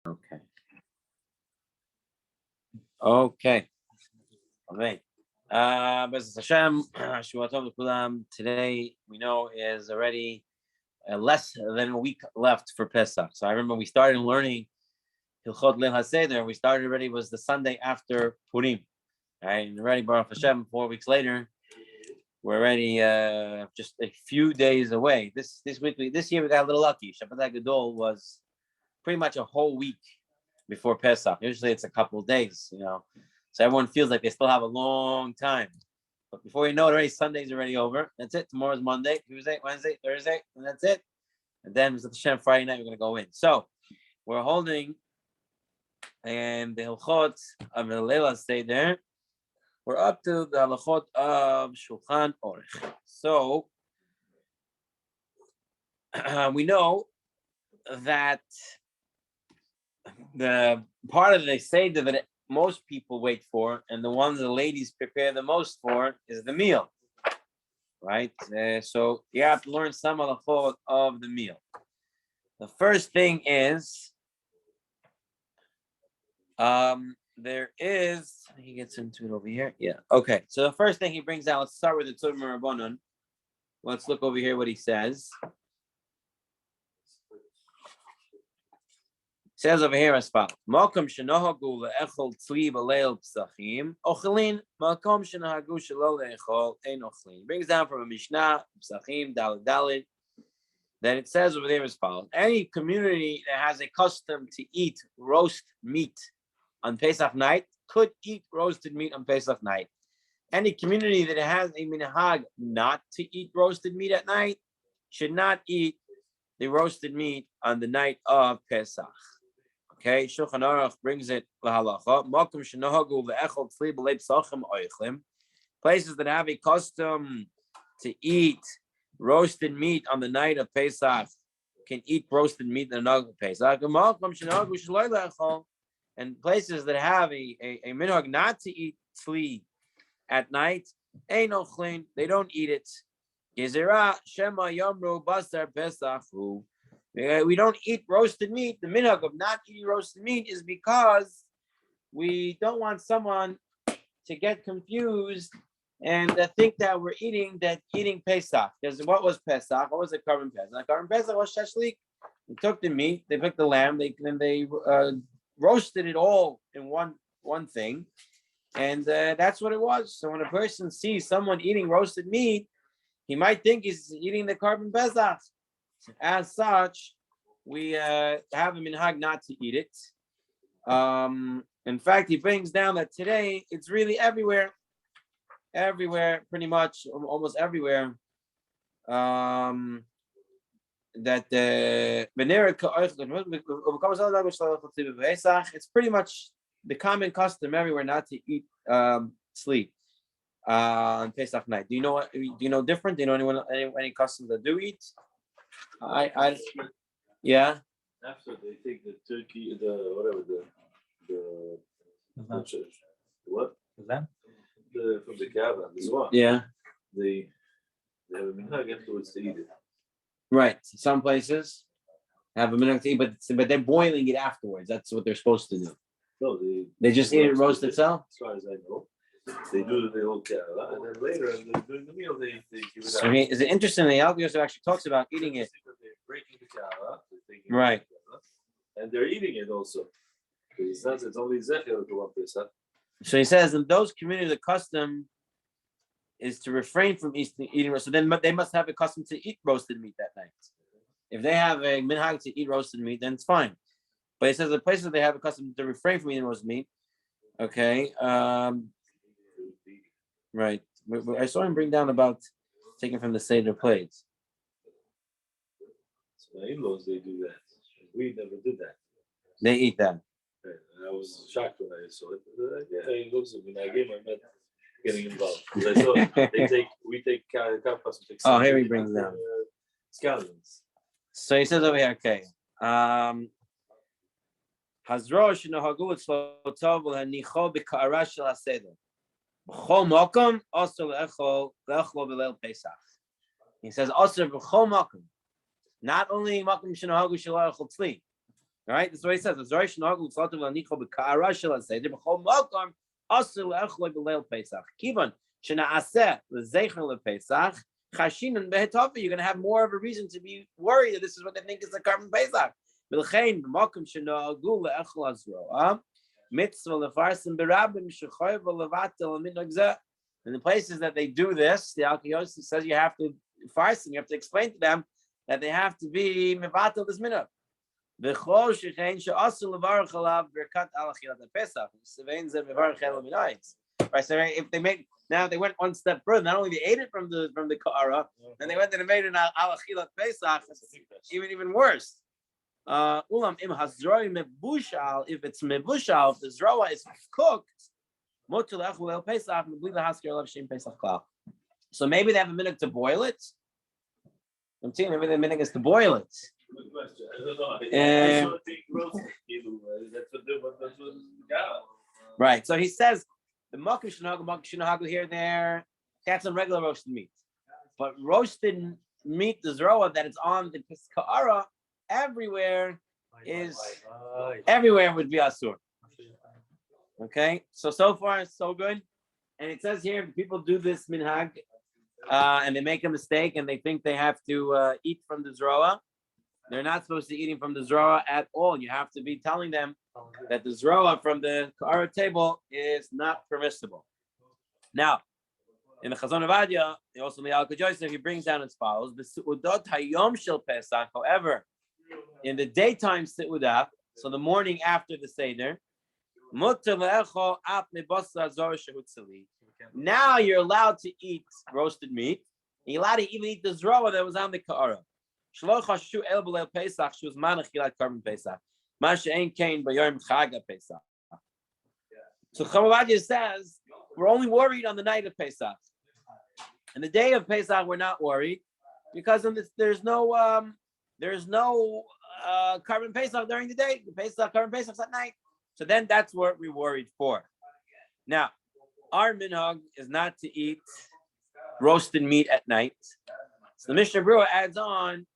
Okay. Okay. All right. Bezos Hashem, Shavua Tov L'Kulam. Today we know is already less than a week left for Pesach. So I remember we started learning Hilchot Leil Seder. We started already was the Sunday after Purim. Right, and already Baruch Hashem, 4 weeks later, we're already just a few days away. This year we got a little lucky. Shabbat Gadol was pretty much a whole week before Pesach. Usually it's a couple of days, So everyone feels like they still have a long time. But before you know it, already Sunday's already over. That's it. Tomorrow's Monday, Tuesday, Wednesday, Thursday, and that's it. And then with Hashem Friday night, we're going to go in. So we're holding, and the Hilchot of the Leila Seder. We're up to the halachot of Shulchan Aruch. So we know that the part of the Seder that most people wait for, and the ones the ladies prepare the most for, is the meal, right? So you have to learn some halachot of the meal. The first thing is, he gets into it over here. Yeah. Okay. So the first thing he brings out, let's start with the Tzur Rabbanon. Let's look over here what he says. It says over here as follows: Malkom shenohagu le'echol tzli b'leil psachim ochelin. Malkom shenohagu shelo le'echol ein ochelin. Brings down from a Mishnah Psachim Daled Daled that it says over there as follows: any community that has a custom to eat roast meat on Pesach night could eat roasted meat on Pesach night. Any community that has a minhag not to eat roasted meat at night should not eat the roasted meat on the night of Pesach. Okay, Shulchan Aruch brings it lahalacha. Makom shenohagu le'echol tzli b'lei psachim oichlim. Places that have a custom to eat roasted meat on the night of Pesach can eat roasted meat on the night of Pesach. Makom shenohagu shloi le'echol. And places that have a minhag not to eat tzli at night, ein ochlin, they don't eat it. Gezerah shema yomru basar pesachu. We don't eat roasted meat. The minhag of not eating roasted meat is because we don't want someone to get confused and think that we're eating Pesach. Because what was Pesach? What was the Karban Pesach? Karban Pesach was shashlik. They took the meat, they picked the lamb, they roasted it all in one thing, and that's what it was. So when a person sees someone eating roasted meat, he might think he's eating the Karban Pesach. As such, we have a minhag not to eat it. In fact, he brings down that today it's really everywhere, pretty much almost everywhere. That it's pretty much the common custom everywhere not to eat sleep on Pesach night. Do you know different? Do you know anyone any customs that do eat? Yeah. After they take the turkey, the what? Lamb? From the Kaaba, the Zohar. Yeah. They have a minhag afterwards to eat it. Right. Some places have a minhag to eat, but they're boiling it afterwards. That's what they're supposed to do. No, they just eat it roast itself. As far as I know, they do the whole Kaaba, and then later during the meal they give it out. So is it interesting? The Albi also actually talks about eating it. They're breaking the Kaaba, right? And they're eating it also. Because it's only Zecher to one Pesach. So he says in those communities, the custom is to refrain from eating roast. So then they must have a custom to eat roasted meat that night. If they have a minhag to eat roasted meat, then it's fine. But he says the places that they have a custom to refrain from eating roasted meat. Okay. Right. I saw him bring down about taking from the Seder plates. So my in-laws, they do that. We never did that. They eat that. I was shocked when I saw it. It looks like when I gave my met getting involved. Because I saw we take oh, here he brings down scallions. So he says over here, okay. Hazrosh nohagu etzlo tov l'hanicho b'ka'ara shel haseder. B'chol makom also le'echol b'leil Pesach. He says also b'chol makom. Not only makom shenohagu shel echol tzli. All right, this is what he says. Kivan shena'aseh lezecher lePesach chashinan behetofa. You're going to have more of a reason to be worried that this is what they think is the carbon Pesach. Milchein b'makom shena'agu le'echol azroa mitzvah lefarsim berabim shechoyv levatel minhag zeh. In the places that they do this, the Alkiyos says you have to farsim. You have to explain to them that they have to be mevatel this minhag. Right, so if they made now they went one step further. Not only they ate it from the Ka'ara, then they went and made it al achilat Pesach. Even worse. Ulam im hazroi mebushal. If it's mebushal, if the zroa is cooked, so maybe they have a minute to boil it. I'm saying maybe the minute is to boil it. Good question. I don't know. Right. So he says the makom shinahagu here there. That's on regular roasted meat, but roasted meat, the zroa that it's on the ka'ara, everywhere would be asur. Okay. So far so good. And it says here people do this minhag, and they make a mistake and they think they have to eat from the zroa. They're not supposed to be eating from the zroa at all. You have to be telling them that the zroa from the ka'ara table is not permissible. Now, in the Chazon Avadia, also the Alka Joseph, he brings down as follows: the seudot hayom shel Pesach. However, in the daytime seudah, so the morning after the Seder, now you're allowed to eat roasted meat. You're allowed to even eat the zroa that was on the ka'ara. So Chavadia says we're only worried on the night of Pesach. And the day of Pesach we're not worried because there's no carbon Pesach during the day. The Pesach carbon Pesach's at night. So then that's what we're worried for. Now, our minhag is not to eat roasted meat at night. So the Mishnah Berurah adds on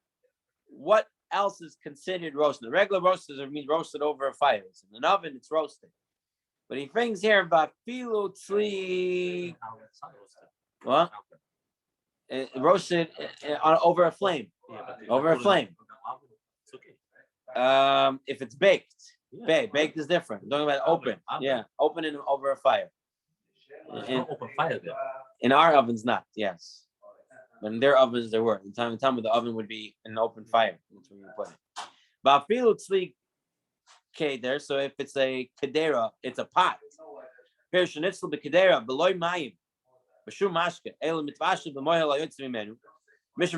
what else is considered roasted. The regular roasted means roasted over a fire. So in an oven, it's roasted. But he brings here about filu tzli. What? Roasted over a flame. Over a flame. If it's baked. Baked is different. I'm talking about open. Yeah, open and over a fire. Open fire there. In our ovens, not. Yes. But in their ovens, there were. In time where the oven would be an open fire. That's where you put it. But filu tzli keder. So if it's a kedera, it's a pot. Mishnah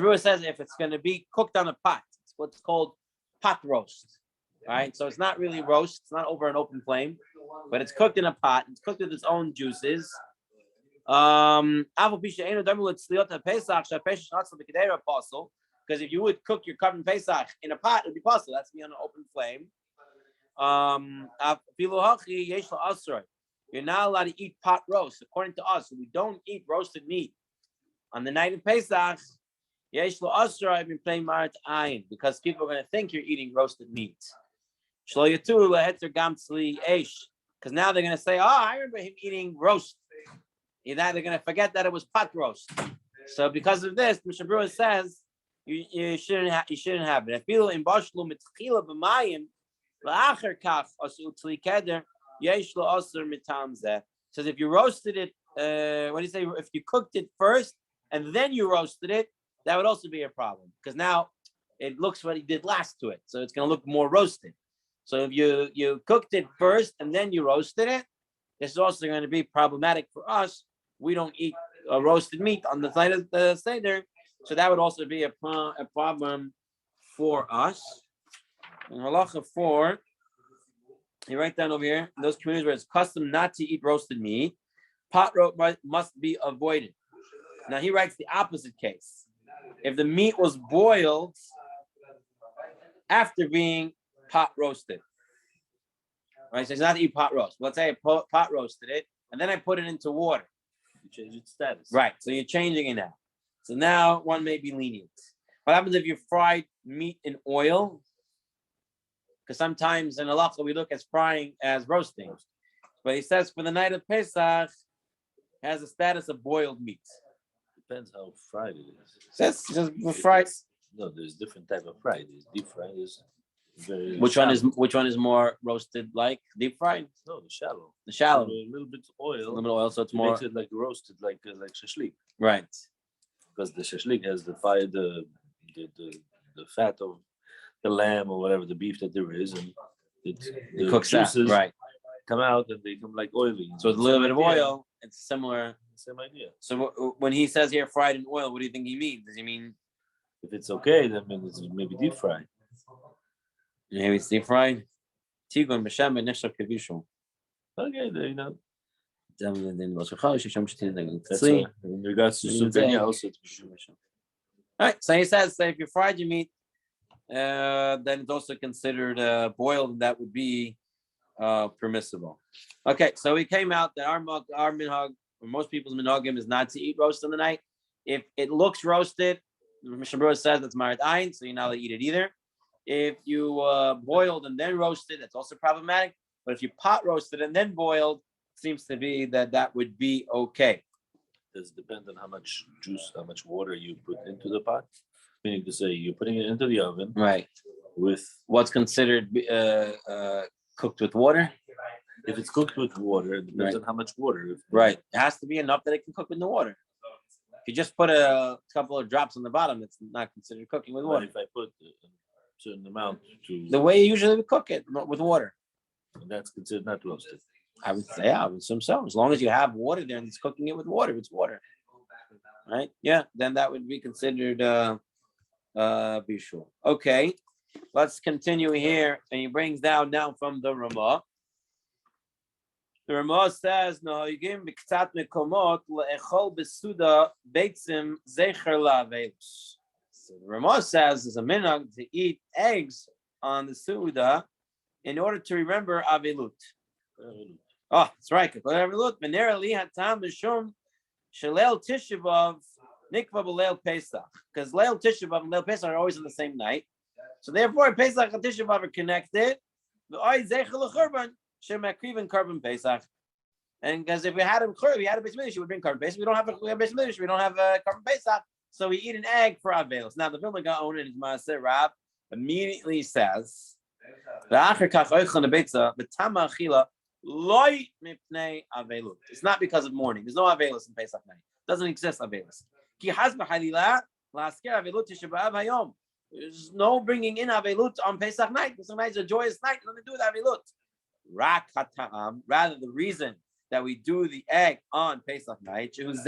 Berurah says if it's going to be cooked on a pot, it's what's called pot roast. All right, so it's not really roast. It's not over an open flame, but it's cooked in a pot. It's cooked with its own juices. Because if you would cook your carbon Pesach in a pot, it would be possible. That's be on an open flame. You're not allowed to eat pot roast. According to us, we don't eat roasted meat on the night of Pesach. Because people are going to think you're eating roasted meat. Because now they're going to say, I remember him eating roast. They're going to forget that it was pot roast. So because of this, Mishnah Berurah says you shouldn't have it. If people in Bashlu mitchila b'mayim la'acher kach asu tzli keder yesh lo aser mitam zeh. Says if you roasted it, what do you say? If you cooked it first and then you roasted it, that would also be a problem because now it looks what he did last to it, so it's going to look more roasted. So if you cooked it first and then you roasted it, this is also going to be problematic for us. We don't eat roasted meat on the night of the Seder, so that would also be a problem for us. In Halacha 4, you write down over here, in those communities where it's custom not to eat roasted meat, pot roast must be avoided. Now he writes the opposite case. If the meat was boiled after being pot roasted, right? So it's not to eat pot roast. Let's say I pot roasted it, and then I put it into water. You change its status. Right. So you're changing it now. So now one may be lenient. What happens if you fried meat in oil? because sometimes in halacha we look at frying as roasting, but he says for the night of Pesach has the status of boiled meat. Depends how fried it is. That's just fried. No, there's different type of fried. There's deep fried. There's very Which one is more roasted, like deep fried? No, the shallow. The shallow. A little bit of oil. A little bit of oil, so it's it more. Makes it like roasted, like shashlik. Right. Because the shashlik has the fire, the fat of the lamb or whatever the beef that there is, and the cooks juices right. come out and they come like oily. So with a little bit of oil, it's similar. Same idea. So when he says here fried in oil, what do you think he means? Does he mean if it's okay, then it's maybe deep fried? Maybe it's deep fried. Tigun b'shem next kevishu. Okay, you know. That's See, in regards to suganya, also it's b'shem. All right, so he says that if you fried your meat, then it's also considered boiled, and that would be permissible. Okay, so we came out that our minhag, or most people's minhagim, is not to eat roast in the night. If it looks roasted, the Mishnah Berurah says that's marit ayin, so you're not allowed to eat it either. If you boiled and then roasted, that's also problematic. But if you pot roasted and then boiled, it seems to be that would be okay. Does it depend on how much juice, how much water you put into the pot? Meaning to say, you're putting it into the oven, right? With what's considered cooked with water. If it's cooked with water, it depends on how much water. Right, it has to be enough that it can cook with the water. If you just put a couple of drops on the bottom, it's not considered cooking with water. But if I put a certain amount to the way you usually would cook it, not with water, that's considered not roasted. I would say, I would assume so. As long as you have water there and it's cooking it with water, it's water, right? Yeah, then that would be considered bishul. Okay, let's continue here, and he brings down from the Ramah. The Ramah says, "No, you give me k'tzat mekomot le'echol besuda beitzim zecher la'avelus." So the Ramah says there's a minhag to eat eggs on the suda in order to remember avilut. Oh, that's right. Avilut menera li hatam b'shum shelel Tisha B'av nikva b'leil Pesach, because leil Tisha B'av and leil Pesach are always on the same night. So therefore, Pesach and Tisha B'av are connected. Pesach. And because if we had a Beis Mikdash, we would bring Korban Pesach. We don't have a Beis Mikdash, we don't have a Korban Pesach, so we eat an egg for Avelos. Now the Vilna Gaon in his Maaseh Rab immediately says, it's not because of mourning. There's no Avelos in Pesach night. It doesn't exist Avelos. There's no bringing in Avelut on Pesach night. Pesach night is a joyous night. Nothing to do with Avelut. Rak hatam, rather the reason that we do the egg on Pesach night, because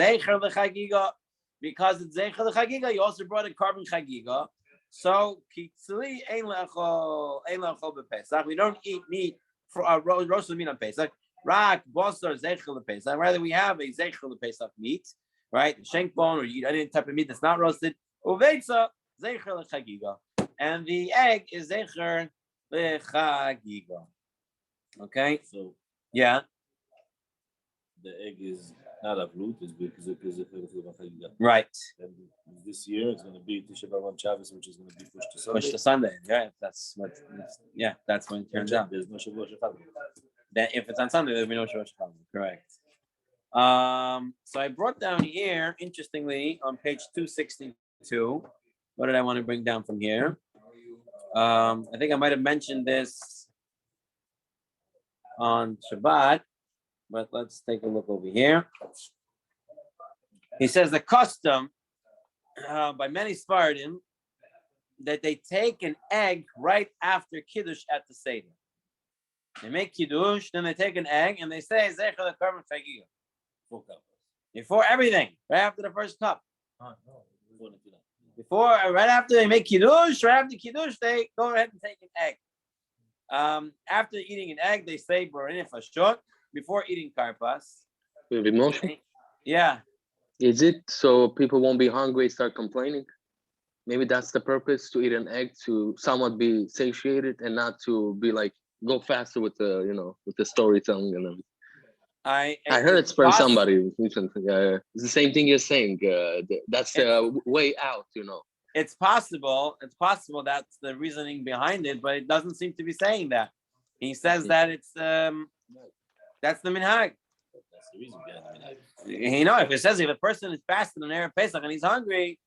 it's Zecher l'Chagiga, you also brought a Korban Chagiga. So kitzli ein lechol b'Pesach. We don't eat meat for roasted meat on Pesach. Rak basar Zecher l'Pesach. Rather, we have a Zecher l'Pesach meat, right? Shank bone, or you eat any type of meat that's not roasted. Uveitza Zecher l'Chagiga, and the egg is Zecher l'Chagiga. Okay, so yeah, the egg is not avlut, it's because of right. And this year it's going to be Tisha B'av on Shabbos, which is going to be pushed to Sunday. Pushed to Sunday, yeah. That's what. Yeah, that's when it turns out. There's no Shavuot Shechal. Then if it's on Sunday, there'll be no Shavuot Shechal. Correct. So I brought down here, interestingly, on page 262. What did I want to bring down from here? I think I might have mentioned this on Shabbat, but let's take a look over here. He says the custom by many Sephardim that they take an egg right after Kiddush at the Seder. They make Kiddush, then they take an egg and they say Zecher l'Korban Chagiga. Before everything, right after the first cup. Right after they make Kiddush, right after Kiddush, they go ahead and take an egg. After eating an egg, they say Barinif Hashot before eating karpas. Maybe Moshe? Yeah. Is it so people won't be hungry, start complaining? Maybe that's the purpose, to eat an egg, to somewhat be satiated and not to be like, go faster with the, with the storytelling and everything. I heard it's for somebody. It's the same thing you're saying. That's the way out, It's possible. It's possible that's the reasoning behind it, but it doesn't seem to be saying that. He says that it's that's the minhag. That's the reason behind the You know, if it says if a person is fasting on Erev Pesach and he's hungry,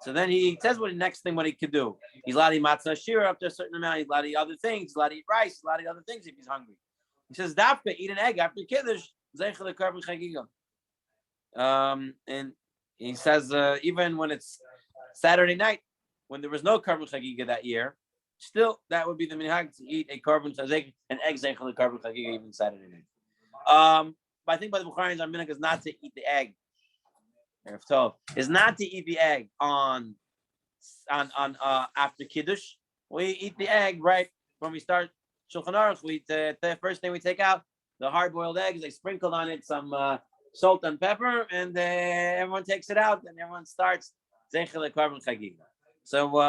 so then he says what the next thing what he could do. He's allowed to eat matzah shira up to a certain amount. He's allowed to eat other things. He's allowed to eat rice. He's allowed to eat other things if he's hungry. He says dafka, eat an egg after kiddush. And he says even when it's Saturday night, when there was no korban chagiga that year, still that would be the minhag to eat a korban chazek, an egg zeichel korban chagiga even Saturday night. But I think by the Bukharians, our minhag is not to eat the egg. Is not to eat the egg on after kiddush. We eat the egg right when we start Shulchan Aruch. The first thing we take out the hard-boiled eggs. They sprinkled on it some salt and pepper, and everyone takes it out, and everyone starts zeichel korban chagiga. So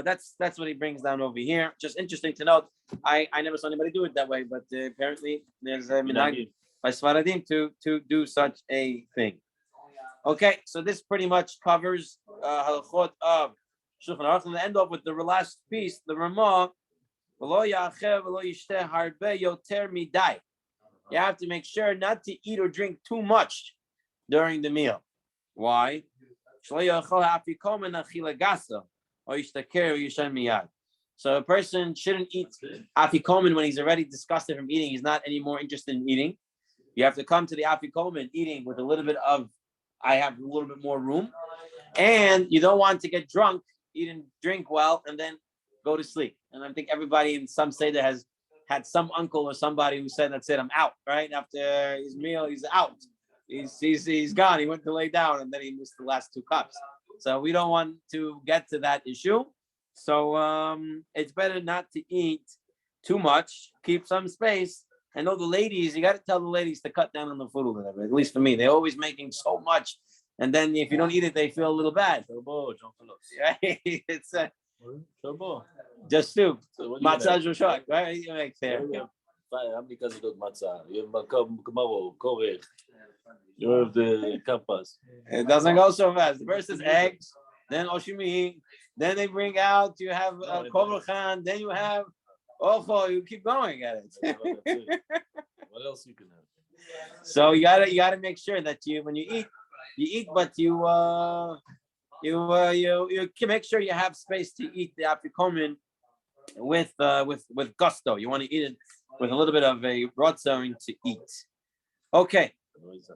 that's what he brings down over here. Just interesting to note. I never saw anybody do it that way, but apparently there's a minhag by Sfaradim to do such a thing. Okay, so this pretty much covers halachot of Shulchan Aruch. And end up with the last piece, the Ramah. You have to make sure not to eat or drink too much during the meal. Why? So a person shouldn't eat afikomen when he's already disgusted from eating. He's not any more interested in eating. You have to come to the afikomen eating with a little bit of, I have a little bit more room. And you don't want to get drunk, eat and drink well, and then go to sleep. And I think everybody in some Seder has had some uncle or somebody who said, that's it, I'm out, right? After his meal, he's out. He's gone. He went to lay down, and then he missed the last 2 cups. So we don't want to get to that issue. So it's better not to eat too much. Keep some space. I know the ladies, you got to tell the ladies to cut down on the food a little bit, at least for me. They're always making so much. And then if you don't eat it, they feel a little bad. It's just soup. Matzah shok, right? You make there. How many kinds of matzah? You have makom, korech. You have the kappas. It doesn't go so fast. The first is eggs, then oshimi, then they bring out, you have kovrachan, then you have ocho, you keep going at it. What else you can have? So you gotta make sure that when you eat, but you can make sure you have space to eat the afikomen with gusto. You want to eat it with a little bit of a rotzon to eat. Okay. Otherwise,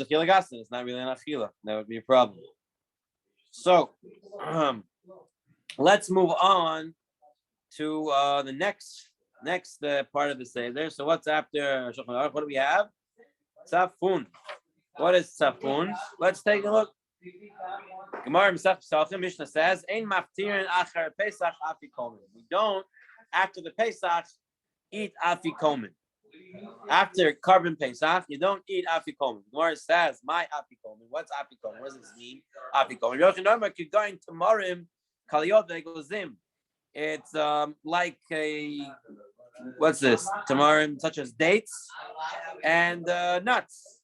achila gasa. It's not really an achila. That would be a problem. So let's move on to the next part of the Seder. So what's after Shulchan Aruch? What do we have? Tzafun. What is tzafun? Let's take a look. Gemara Pesach Pesachim Mishnah says, "Ein maftirin achar Pesach afikomen." We don't, after the Pesach, eat afikomen. After korban Pesach, you don't eat afikomen. Gemara says, "My afikomen." What's afikomen? What does this mean? Afikomen. Yochanan Kigayin Tamarim Kaliyot Vegozim. It's like a, what's this? Tamarim, such as dates and nuts.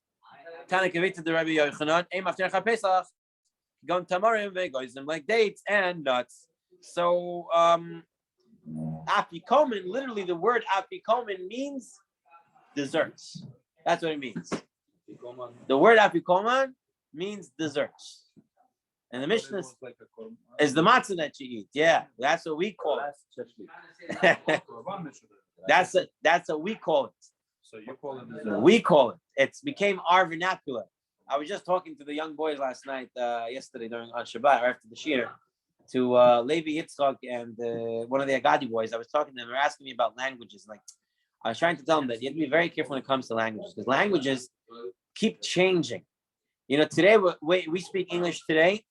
Tanakavita the Rabbi Yochanan, Ein maftir achar Pesach, Kigayin Tamarim Vegozim, like dates and nuts. So afikomen, literally the word afikomen means desserts. That's what it means. The word afikoman means desserts. And the Mishnah is the matzah that you eat. Yeah, that's what we call it. That's what we call it. So you call it dessert. We call it. It's became our vernacular. I was just talking to the young boys last night, yesterday during on Shabbat, or after the Shir, to Levi Yitzchak and one of the Agadi boys. I was talking to them. They were asking me about languages. Like, I was trying to tell them that you have to be very careful when it comes to languages, because languages keep changing. You know, today we speak English today.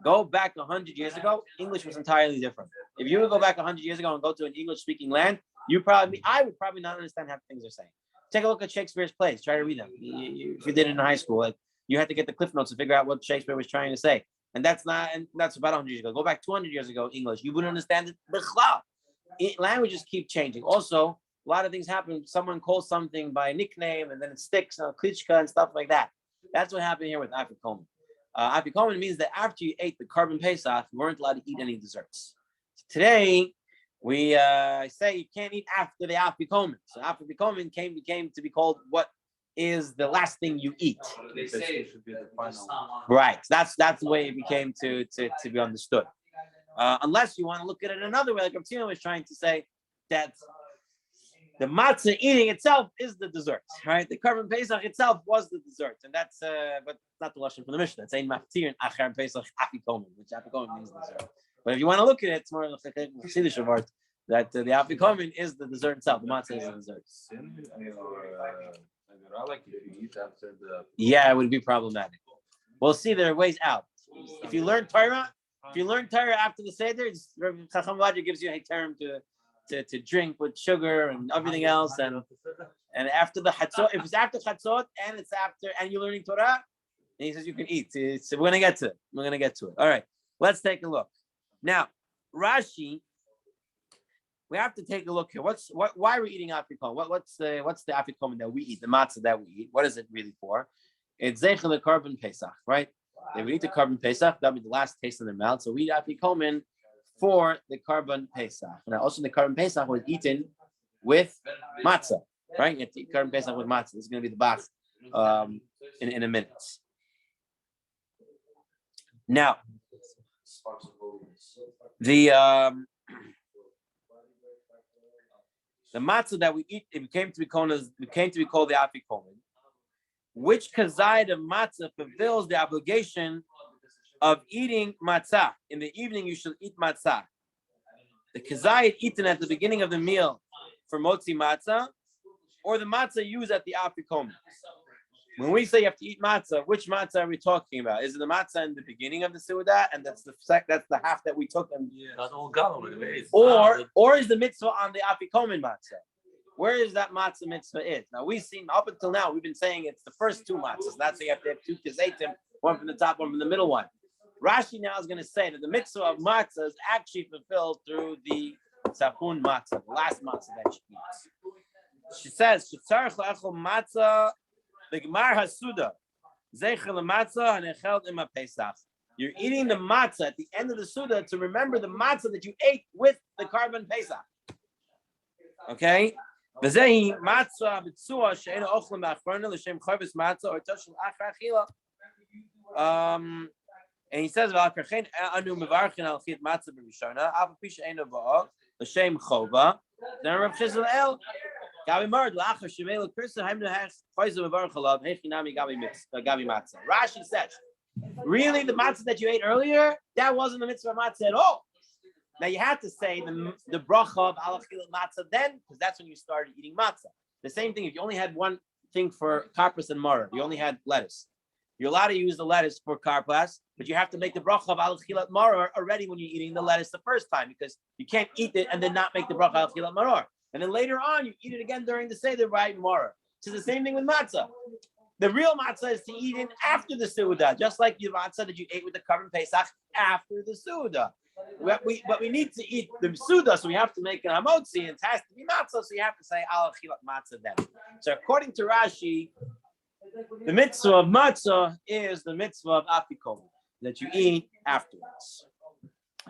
Go back 100 years ago, English was entirely different. If you would go back 100 years ago and go to an English-speaking land, I would probably not understand how things are saying. Take a look at Shakespeare's plays. Try to read them. If you did it in high school, like, you had to get the cliff notes to figure out what Shakespeare was trying to say. And that's about 100 years ago. Go back 200 years ago, English. You wouldn't understand it. Languages keep changing. Also, a lot of things happen. Someone calls something by a nickname, and then it sticks, klitschka and stuff like that. That's what happened here with afikomen. Afikomen means that after you ate the carbon Pesach, you weren't allowed to eat any desserts. Today, we say you can't eat after the Afikomen. So Afikomen became to be called what is the last thing you eat. They say it should be the final. Right. That's the way it became to be understood. Unless you want to look at it another way, like Rabtino was trying to say that the matzah eating itself is the dessert, right? The carbon Pesach itself was the dessert, and that's but not the lashon from the Mishnah. It's saying maftir and achar Pesach afikomen, which afikomen means dessert. But if you want to look at it, it's more like a Chassidish word that the afikomen is the dessert itself. The matzah is the dessert. Yeah, it would be problematic. We'll see. There are ways out. If you learn Torah after the Seder, Chacham Vadra gives you a term to drink with sugar and everything else, and after the Chatzot, if it's after Chatzot and you're learning Torah, and he says you can eat. So we're gonna get to it. All right, let's take a look. Now, Rashi, we have to take a look here. Why are we eating afikomen? What's the afikomen that we eat? The matzah that we eat. What is it really for? It's zeichel the carbon Pesach, right? They would eat the carbon Pesach. That would be the last taste in their mouth. So we eat afikomen for the carbon Pesach. Now, also the carbon Pesach was eaten with matzah, right? You have to eat carbon Pesach with matzah. This is going to be the bach in a minute. Now, the matzah that we eat, it became to be called the afikomen. Which kazayid of matzah fulfills the obligation of eating matzah? In the evening, you shall eat matzah. The kazayid eaten at the beginning of the meal for motzi matzah, or the matzah used at the afikomen. When we say you have to eat matzah, which matzah are we talking about? Is it the matzah in the beginning of the seudah, and that's the half that we took, and or is the mitzvah on the afikomen matzah? Where is that matzah mitzvah is? Now we've seen up until now, we've been saying it's the first two matzahs. That's why you have to have two kazaitim, one from the top, one from the middle one. Rashi now is going to say that the mitzvah of matzah is actually fulfilled through the tzapun matzah, the last matzah that she eats. She says, "Shetzarich la'echol matzah." The Gemara Hasuda, Zeichel matzah and echel ima Pesach. You're eating the matzah at the end of the Suda to remember the matzah that you ate with the carbon Pesach. Okay? V'zehi matzah b'tzua she'ena ochlim b'achrona l'shem chayvus matzah or toshel achar achila. And he says, "V'alkarchen anu mevarchin al chit matzah b'rishona avu pisha ena ba'a l'shem chova." Then Rav Chizal El. Rashi says, really, the matzah that you ate earlier, that wasn't the mitzvah matzah at all. Now you have to say the bracha of alachil matzah then, because that's when you started eating matzah. The same thing, if you only had one thing for karpas and maror, you only had lettuce. You're allowed to use the lettuce for karpas, but you have to make the bracha of alachil maror already when you're eating the lettuce the first time, because you can't eat it and then not make the bracha of alachil maror. And then later on, you eat it again during the Seder by tomorrow. So the same thing with matzah. The real matzah is to eat it after the seudah, just like your matzah that you ate with the carbon Pesach after the seudah. But we need to eat the seudah, so we have to make an hamotzi, and it has to be matzah, so you have to say al chilat matzah then. So according to Rashi, the mitzvah of matzah is the mitzvah of afikomen that you eat afterwards.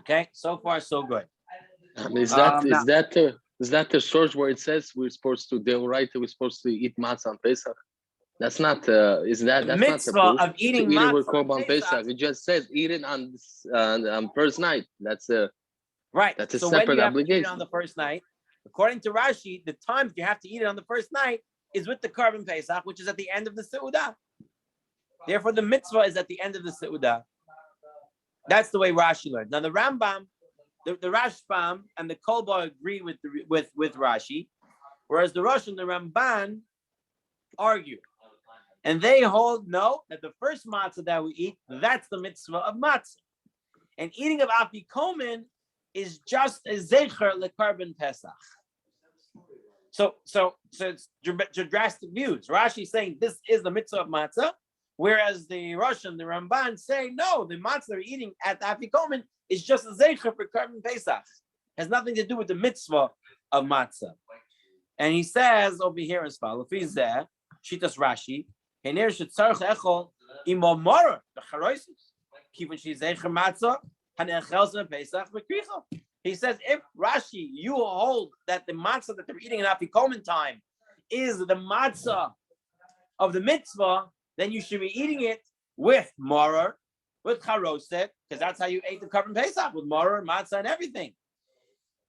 Okay, so far so good. Is that the source where it says we're supposed to eat matzah on Pesach? That's not. Is that that's mitzvah not the of eating matzah with korban Pesach? It just says eat it on first night. That's right. That's a so separate when you have obligation. to eat it on the first night, according to Rashi, the time you have to eat it on the first night is with the carbon Pesach, which is at the end of the seudah. Therefore, the mitzvah is at the end of the seudah. That's the way Rashi learned. Now the Rambam. The Rashbam and the Kolba agree with Rashi, whereas the Rosh and the Ramban argue. And they hold that the first matzah that we eat, that's the mitzvah of matzah. And eating of afikomen is just a zecher lekarbon Pesach. So it's drastic views. Rashi is saying this is the mitzvah of matzah, whereas the Rosh and the Ramban say no, the matzah they're eating at the afikomen is just a zeicher for carbon Pesach. Has nothing to do with the mitzvah of matzah. And he says over here as follows: Shitas Rashi, Imo Mora, the Charoisis. Kivin she's Zecher Matzah, Hanechels Pesach Bekricha. He says, if Rashi, you hold that the matzah that they're eating in Afikomen time is the matzah of the mitzvah, then you should be eating it with morer, with charoset, because that's how you ate the Korban Pesach, with morer, matzah, and everything.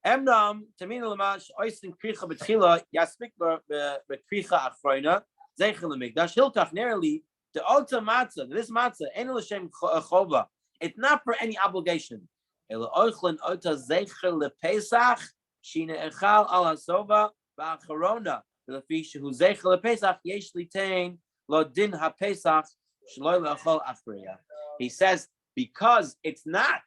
Emnam, Tamina Lamash, Oisin Kricha Betchila, Yaspik Bekricha Achroina, Zeichel Mikdash, Hilchot Nereli, the Ota matzah, this matzah, Ein L'Shem Chova, it's not for any obligation. Ela Oichlin Ota Zeichel LePesach, Shina Echal Al Hasova, Ba'acharona, Lefi Shehu Zeichel LePesach, Yesh Litain, Lo Din HaPesach, Shloi Le'achol Afreya. He says, because it's not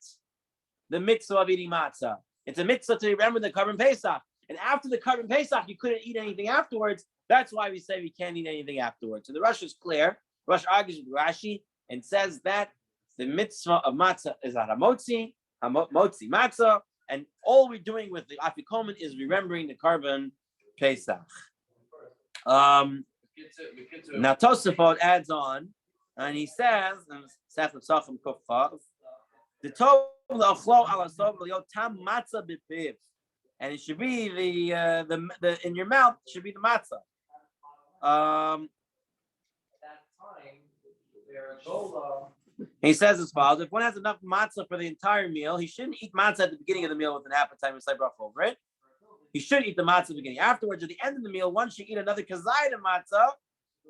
the mitzvah of eating matzah, it's a mitzvah to remember the Korban Pesach. And after the Korban Pesach, you couldn't eat anything afterwards. That's why we say we can't eat anything afterwards. So the Rosh is clear. Rosh argues with Rashi and says that the mitzvah of matzah is a hamotzi matzah, and all we're doing with the afikomen is remembering the Korban Pesach. Now Tosafot adds on, and he says, the Tov l'achlo ala sov l'yotam matzah b'piv, and it should be the in your mouth should be the matzah. He says as follows: if one has enough matzah for the entire meal, he shouldn't eat matzah at the beginning of the meal with an appetite and say bracha over it. He should eat the matzah at the beginning. Afterwards, at the end of the meal, one should eat another kazayit of matzah,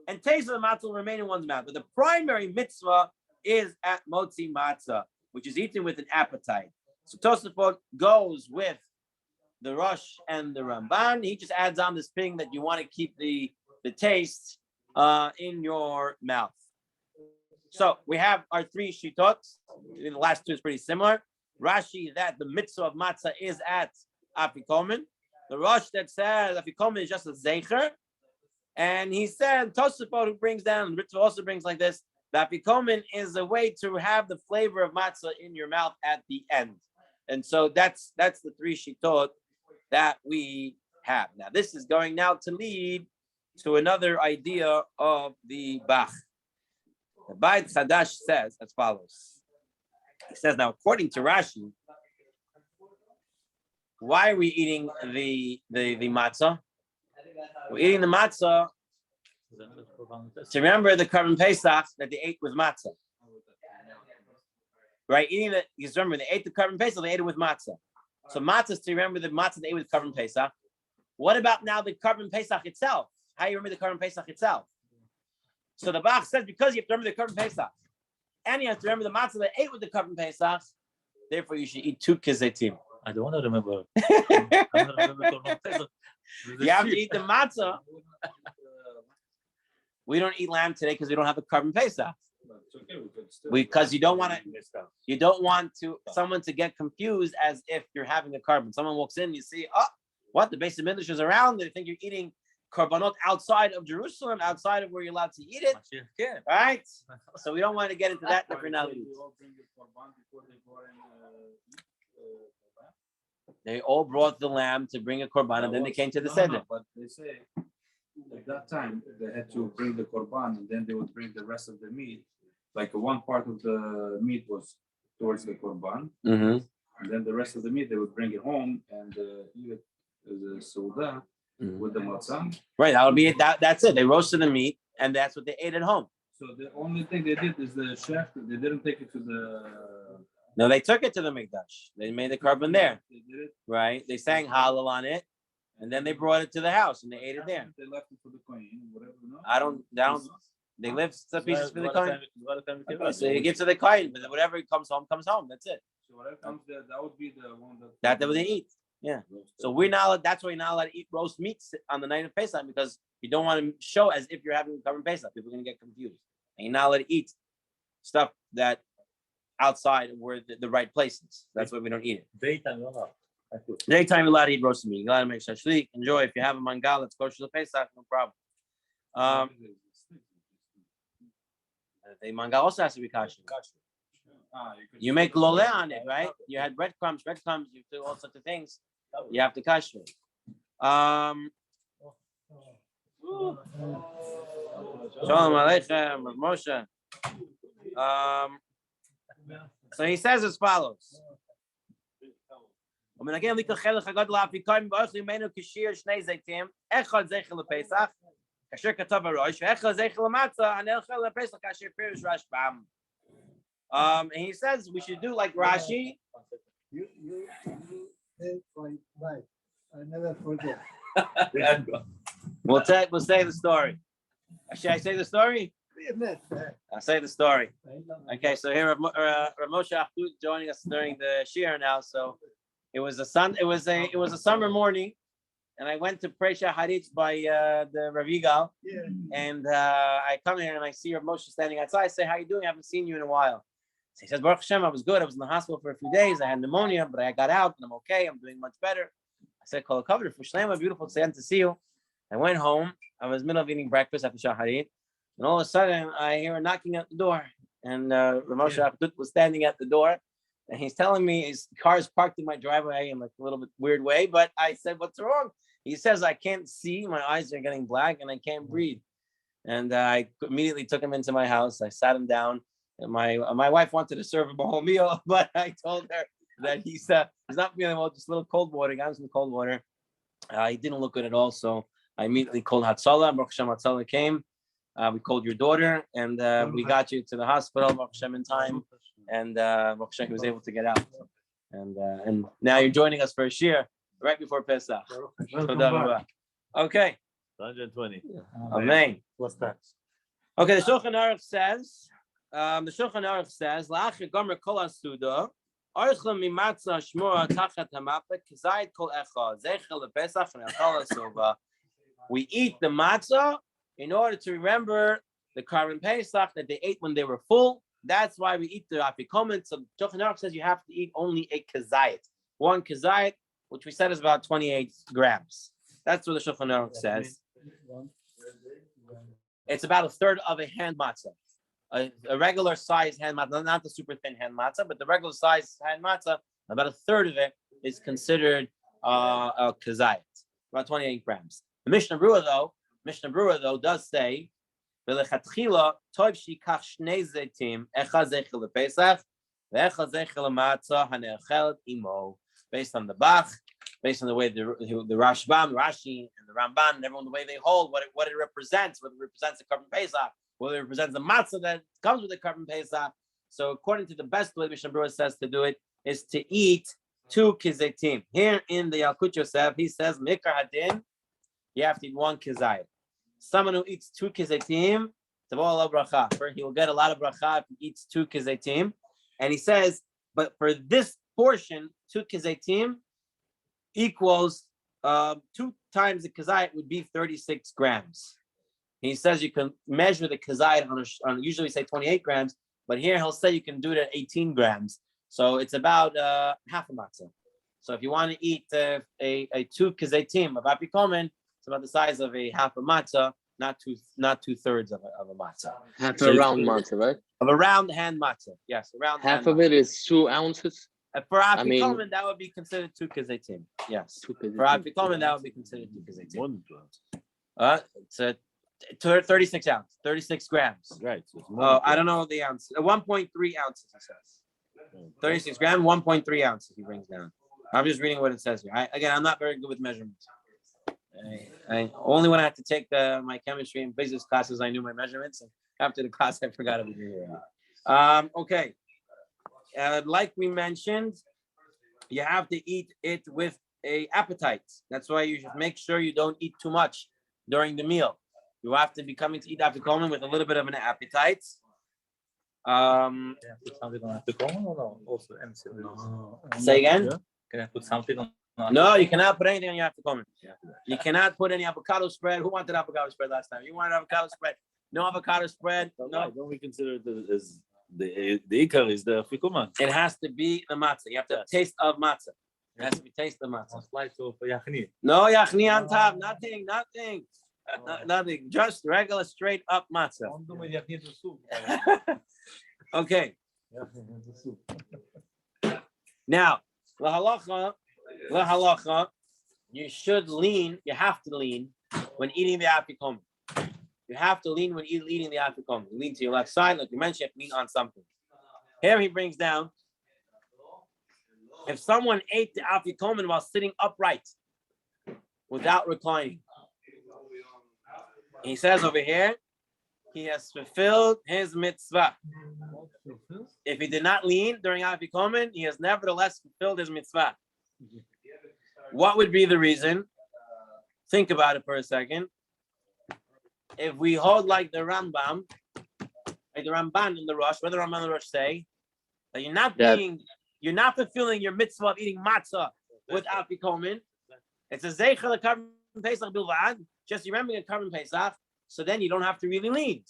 and taste of the matzah will remain in one's mouth. But the primary mitzvah is at motzi matzah, which is eaten with an appetite. So Tosafot goes with the Rosh and the Ramban. He just adds on this thing that you want to keep the taste in your mouth. So we have our three shittot. The last two is pretty similar. Rashi, that the mitzvah of matzah is at afikomen. The Rosh that says afikomen is just a zeicher. And he said, Tosafot, who brings down, Ritva also brings like this, that afikomen is a way to have the flavor of matzah in your mouth at the end. And so that's the three shittot that we have. Now, this is going now to lead to another idea of the Bach. The Beit Chadash says as follows. He says, now, according to Rashi, why are we eating the matzah? We're eating the matzah to remember the Korban Pesach that they ate with matzah. Right? Because remember, they ate the Korban Pesach, they ate it with matzah. So matzah is to remember the matzah they ate with Korban Pesach. What about now the Korban Pesach itself? How you remember the Korban Pesach itself? So the Bach says, because you have to remember the Korban Pesach, and you have to remember the matzah they ate with the Korban Pesach, therefore you should eat two kizetim. I don't want to remember. You have to eat the matzah. We don't eat lamb today because we don't have a Korban Pesach. Because you don't want someone to get confused as if you're having a korban. Someone walks in, you see, oh, what? The base of Midrash is around. They think you're eating korbanot outside of Jerusalem, outside of where you're allowed to eat it. Right? So we don't want to get into that for now. They all brought the lamb to bring a korban, and then they came to the Seder. But they say at that time they had to bring the korban, and then they would bring the rest of the meat. Like one part of the meat was towards the korban, and then the rest of the meat they would bring it home and eat it as a seudah with the matzah. Right, that would be it. That's it. They roasted the meat, and that's what they ate at home. So the only thing they did is the chef. They didn't take it to the. No, they took it to the Mikdash. They made the korban there. They did it. Right? They sang Hallel on it, and then they brought it to the house and they ate it there. They left it for the kohen, whatever. No? I don't. They left some pieces for the kohen. So you give to the kohen, but whatever comes home. That's it. So whatever comes there, that would be the one that they would eat. Yeah. So we're not. That's why you're not allowed to eat roast meat on the night of Pesach, because you don't want to show as if you're having a Korban Pesach. People are going to get confused, and you're not allowed to eat stuff that outside were the right places. That's why we don't eat it. Daytime you're allowed to eat roast meat. You're allowed to make shashlik. Enjoy. If you have a mangal, it's kosher to Pesach, no problem. The mangal also has to be kosher. You make lole on it, right? You had breadcrumbs, you do all sorts of things. You have to kosher it. Shalom Aleichem, Moshe. So he says as follows. And he says we should do like Rashi. You take my life. I never forget. We'll say the story. Should I say the story? I'll say the story. Okay, so here Rav Moshe Achdut joining us during the Shir now. So it was a summer morning, and I went to pray Shacharit by the Rav Yigal, and I come here and I see Rav Moshe standing outside. I say, "How you doing? I haven't seen you in a while." So he says, "Baruch Hashem, I was good. I was in the hospital for a few days. I had pneumonia, but I got out and I'm okay. I'm doing much better." I said, "Kol hakavod for Shlema, beautiful to see you." I went home. I was in the middle of eating breakfast after Shacharit. And all of a sudden, I hear a knocking at the door. And Rav Moshe Achdut was standing at the door. And he's telling me his car is parked in my driveway in like a little bit weird way. But I said, "What's wrong?" He says, "I can't see. My eyes are getting black and I can't breathe." And I immediately took him into my house. I sat him down. And my wife wanted to serve him a whole meal. But I told her that he's not feeling well, just a little cold water. Got him some cold water. He didn't look good at all. So I immediately called Hatzalah. Baruch Hashem, Hatzalah came. We called your daughter, and we got you to the hospital, Baruch Hashem, in time, and Baruch Hashem was able to get out. And now you're joining us for a shir right before Pesach. Okay. 120. Amen. What's that? Okay, the Shulchan Aruch says, La'achar gomer kol hasuda, Orchem mimatzah shmura tachat hamapek, kizayit kol echa, zeichel lePesach v'ne'achal hasova. We eat the matzah in order to remember the Karban Pesach that they ate when they were full. That's why we eat the afikomen. So Shulchan Aruch says you have to eat only a kazayit. One kazayit, which we said is about 28 grams. That's what the Shulchan Aruch says. It's about a third of a hand matzah. A regular size hand matzah, not the super thin hand matzah, but the regular size hand matzah, about a third of it is considered a kazayit, about 28 grams. The Mishnah Berurah though does say, based on the Bach, based on the way the Rashbam, Rashi, and the Ramban, and everyone, the way they hold, what it represents, whether it represents the Karban Pesach, whether it represents the matzah that comes with the Karban Pesach. So according to the best way Mishnah Berurah says to do it, is to eat 2 kizetim. Here in the Yalkut Yosef, he says, Mikar Hadin, you have to eat 1 kizayit. Someone who eats 2 kizetim, he will get a lot of bracha if he eats 2 kizetim. And he says, but for this portion, 2 kizetim equals 2 times the kazayit would be 36 grams. He says you can measure the kazayit on usually say 28 grams, but here he'll say you can do it at 18 grams. So it's about half a matzah. So if you want to eat a 2 kizetim of apikomen, it's about the size of a half a matzah, not two thirds of a matzah. Half a round matzah, right? Of a round hand matzah, yes, around half of it is 2 ounces. For apikomen, that would be considered 2 kizetim. Yes. For apikomen, that would be considered 2 kizetim. 1 to 2 ounces. It's a 36 ounces, 36 grams. Right. So I don't know the ounce. 1.3 ounces, it says. 36 grams, 1.3 ounces he brings down. I'm just reading what it says here. I'm not very good with measurements. I only when I had to take my chemistry and physics classes, I knew my measurements. And after the class, I forgot everything. Okay. Like we mentioned, you have to eat it with an appetite. That's why you should make sure you don't eat too much during the meal. You have to be coming to eat afikomen with a little bit of an appetite. Put something on afikomen or no? Also empty. Say again? Can I put something on? No, you cannot put anything on your afikomen. You cannot put any avocado spread. Who wanted avocado spread last time? You wanted avocado spread? No avocado spread. No. Don't we consider it as the ikar is the afikoman? It has to be the matzah. You have to have taste of matzah. It has to be taste of matzah. Slice of yachni. No yachni on top. Nothing. Nothing. Just regular straight up matzah. Okay. Now, lahalacha, you have to lean when eating the afikomen. you have to lean when you're eating the afikomen. You lean to your left side, like you mentioned, you have to lean on something. Here he brings down, if someone ate the afikomen while sitting upright, without reclining, he says over here, he has fulfilled his mitzvah. If he did not lean during afikomen, he has nevertheless fulfilled his mitzvah. What would be the reason? Think about it for a second. If we hold like the Rambam, like the Ramban in the Rosh, what the Ramban in the Rosh say, that you're not fulfilling your mitzvah of eating matzah with afikomen. It's a zeicher l'karban Pesach bilvad. Just remembering a karban Pesach, so then you don't have to really lean.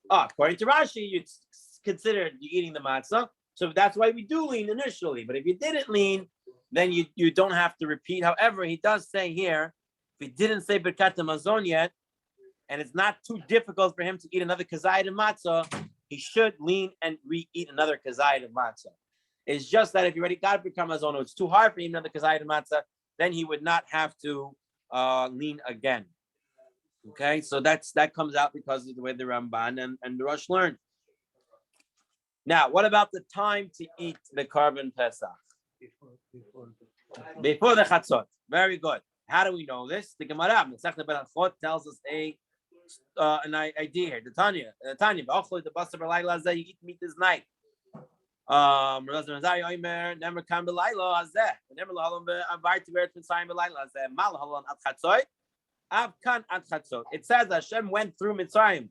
According to Rashi, it's considered you eating the matzah, so that's why we do lean initially. But if you didn't lean, then you don't have to repeat. However, he does say here, if he didn't say Birkat Hamazon yet, and it's not too difficult for him to eat another kazayit of matzah, he should lean and re-eat another kazayit of matzah. It's just that if you already got Birkat Hamazon, or it's too hard for him another kazayit of matzah, then he would not have to lean again. Okay, so that comes out because of the way the Ramban and the Rosh learned. Now, what about the time to eat the karban Pesach? Before the chatzot. Very good. How do we know this? The Gemara tells us an idea here. The Tanya, the Passover, you eat meat this night. It says Hashem went through Mitzrayim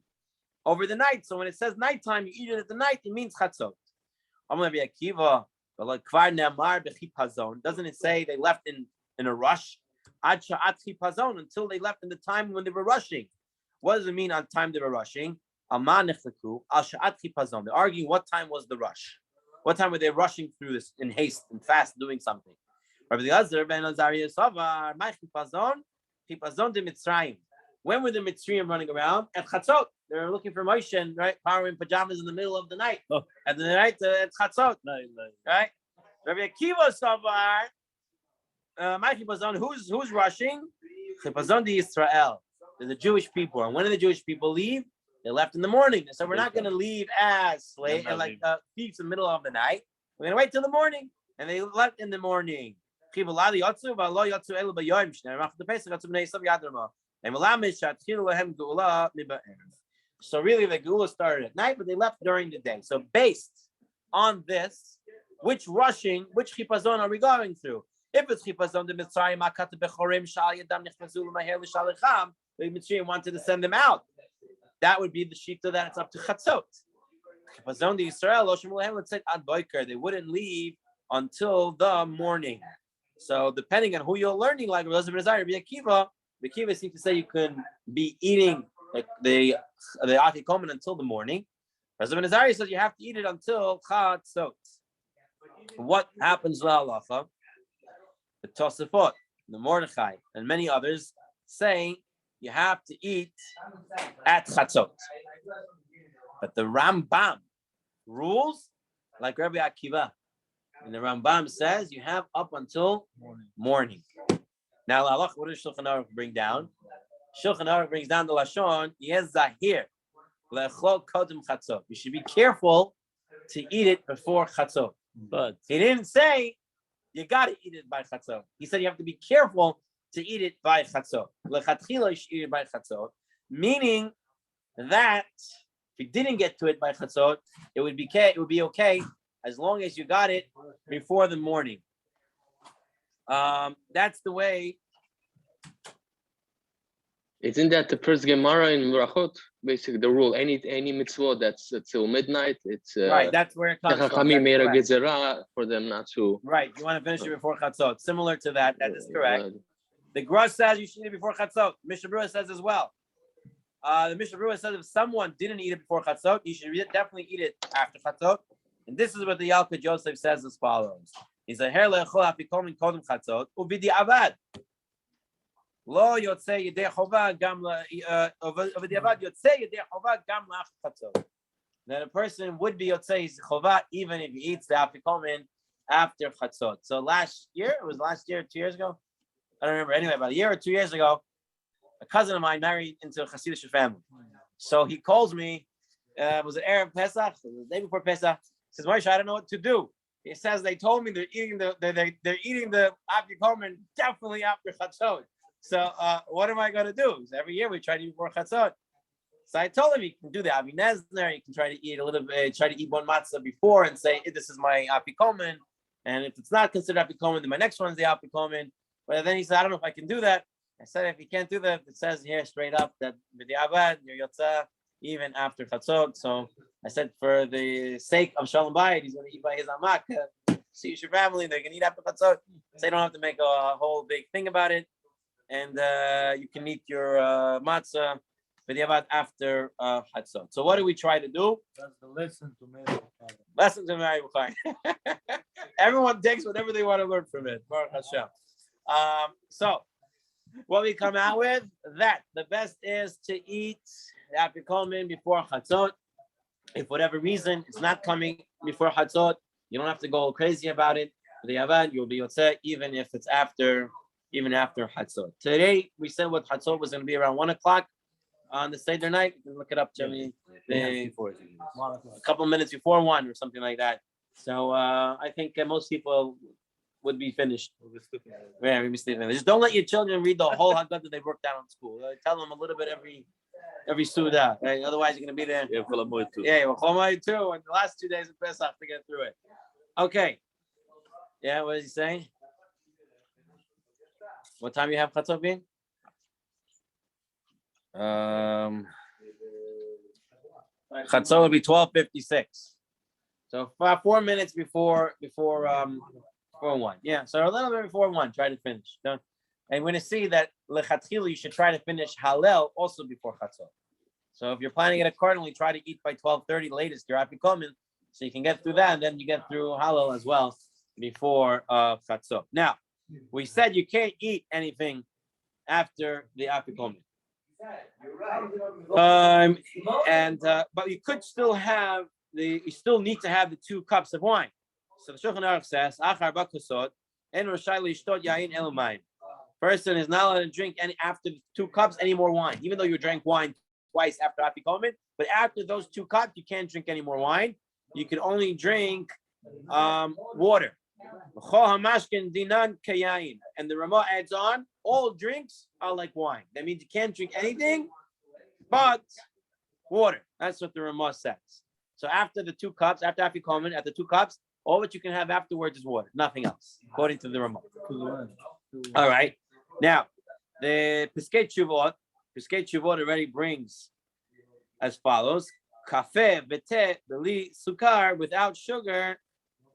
over the night. So when it says nighttime, you eat it at the night, it means chatzot. Doesn't it say they left in a rush? Until they left in the time when they were rushing. What does it mean on time they were rushing? They're arguing what time was the rush. What time were they rushing through this in haste and fast doing something? When were the Mitzrayim running around? At Chatzot. They were looking for Moshe, right? Power in pajamas in the middle of the night. At the night, at Chatzot. Right? Rabbi Akiva Savar, who's rushing? Chipazon de Israel. They're the Jewish people. And when did the Jewish people leave? They left in the morning. So we're not going to leave as late, like thieves in the middle of the night. We're going to wait till the morning. And they left in the morning. So really, the Geula started at night, but they left during the day. So based on this, which chipazon are we going through? If it's chipazon the Mitzrayim, the Mitzrayim wanted to send them out. That would be the shita that it's up to chatzot. Chipazon the Israel, let's say ad boiker, they wouldn't leave until the morning. So depending on who you're learning, like Rabbi Akiva seems to say you can be eating like the afikomen until the morning. Rabbi Nazari says you have to eat it until chatzot. What happens to halacha? The Tosafot, the Mordechai, and many others say you have to eat at chatzot. But the Rambam rules like Rabbi Akiva. And the Rambam says you have up until morning. Now, what does Shulchan Aruch bring down? Shulchan Aruch brings down the Lashon, yes, zahir, lechol kodem chatzot. You should be careful to eat it before chatzot. But he didn't say you got to eat it by chatzot. He said you have to be careful to eat it by chatzot. Lechatchila, you should eat it by chatzot, meaning that if you didn't get to it by chatzot, it would be okay as long as you got it before the morning. That's the way. Isn't that the first Gemara in Brachot? Basically, the rule: any mitzvah that's till midnight, it's right. That's where it comes from. Made a gezerah for them not to. Right. You want to finish it before chatzot. Similar to that. That is correct. The Grush says you should eat it before chatzot. Mishnah Berurah says as well. The Mishnah Berurah says if someone didn't eat it before chatzot, you should definitely eat it after chatzot. And this is what the Yalkut Yosef says as follows. He said, "Her le'echol afikomen kodem chatzot uvidi avad lo yotzei yedei chova gam uvidi avad yotzei yedei chova gam la'ach chatzot." That a person would be yotzei chova even if he eats the afikomen after chatzot. So last year, 2 years ago, I don't remember. Anyway, about a year or 2 years ago, a cousin of mine married into a Hasidic family. So he calls me. Was it Erev Pesach? The day before Pesach. He says, Moshe, I don't know what to do. He says they told me they're eating the afikomen definitely after Chatzot. So what am I going to do? Every year we try to eat before Chatzot. So I told him you can do the Avi Nezner. You can try to eat a little bit, try to eat one matzah before and say this is my afikomen. And if it's not considered afikomen, then my next one's the afikomen. But then he said, I don't know if I can do that. I said, if you can't do that, it says here straight up that b'diavad your yotza even after chatzot. So I said, for the sake of Shalom Bayit, he's going to eat by his amak. See your family, they're going to eat after chatzot. So you don't have to make a whole big thing about it. And you can eat your matzah b'diavad after chatzot. So what do we try to do? That's the lesson to Mary. Lesson to Mary Bukhari. Everyone takes whatever they want to learn from it. Baruch Hashem. So what we come out with, that the best is to eat the afikomen before chatzot. If whatever reason it's not coming before chatzot, you don't have to go crazy about it. The avad, you'll be yotzeh even if it's after chatzot. Today we said what chatzot was going to be around 1:00 on the Seder night. You can look it up, Jimmy. A couple minutes before 1 or something like that. So I think most people would be finished. Yeah, we'll be sleeping. Just don't let your children read the whole Haggadah that they worked out in school. Tell them a little bit every Suda, right? Otherwise, you're going to be there. Yeah, too. Yeah, Cholamoid too. And the last 2 days of Pesach to get through it. Okay. Yeah, what is he saying? What time you have Chatzot being? Chatzot will be 12:56. So 4 minutes before 1. Yeah, so a little bit before 1, try to finish. And we're going to see that lechatchila you should try to finish Hallel also before Chatzot. So if you're planning it accordingly, try to eat by 12:30 latest your afikomen, so you can get through that, and then you get through Hallel as well before Chatzot. Now, we said you can't eat anything after the afikomen. But you could still have you still need to have the 2 cups of wine. So the Shulchan Aruch says, "Achar bakosot en rashai lishtot yain elo mayim." Person is not allowed to drink any after 2 cups any more wine, even though you drank wine twice after afikomen. But after those 2 cups, you can't drink any more wine. You can only drink water. And the Ramah adds on, all drinks are like wine. That means you can't drink anything but water. That's what the Ramah says. So after the 2 cups, after afikomen, after 2 cups, all what you can have afterwards is water, nothing else, according to the Ramah. All right. Now, the Piskei Tshuvot already brings as follows: Kafe v'teh b'li sukar, without sugar,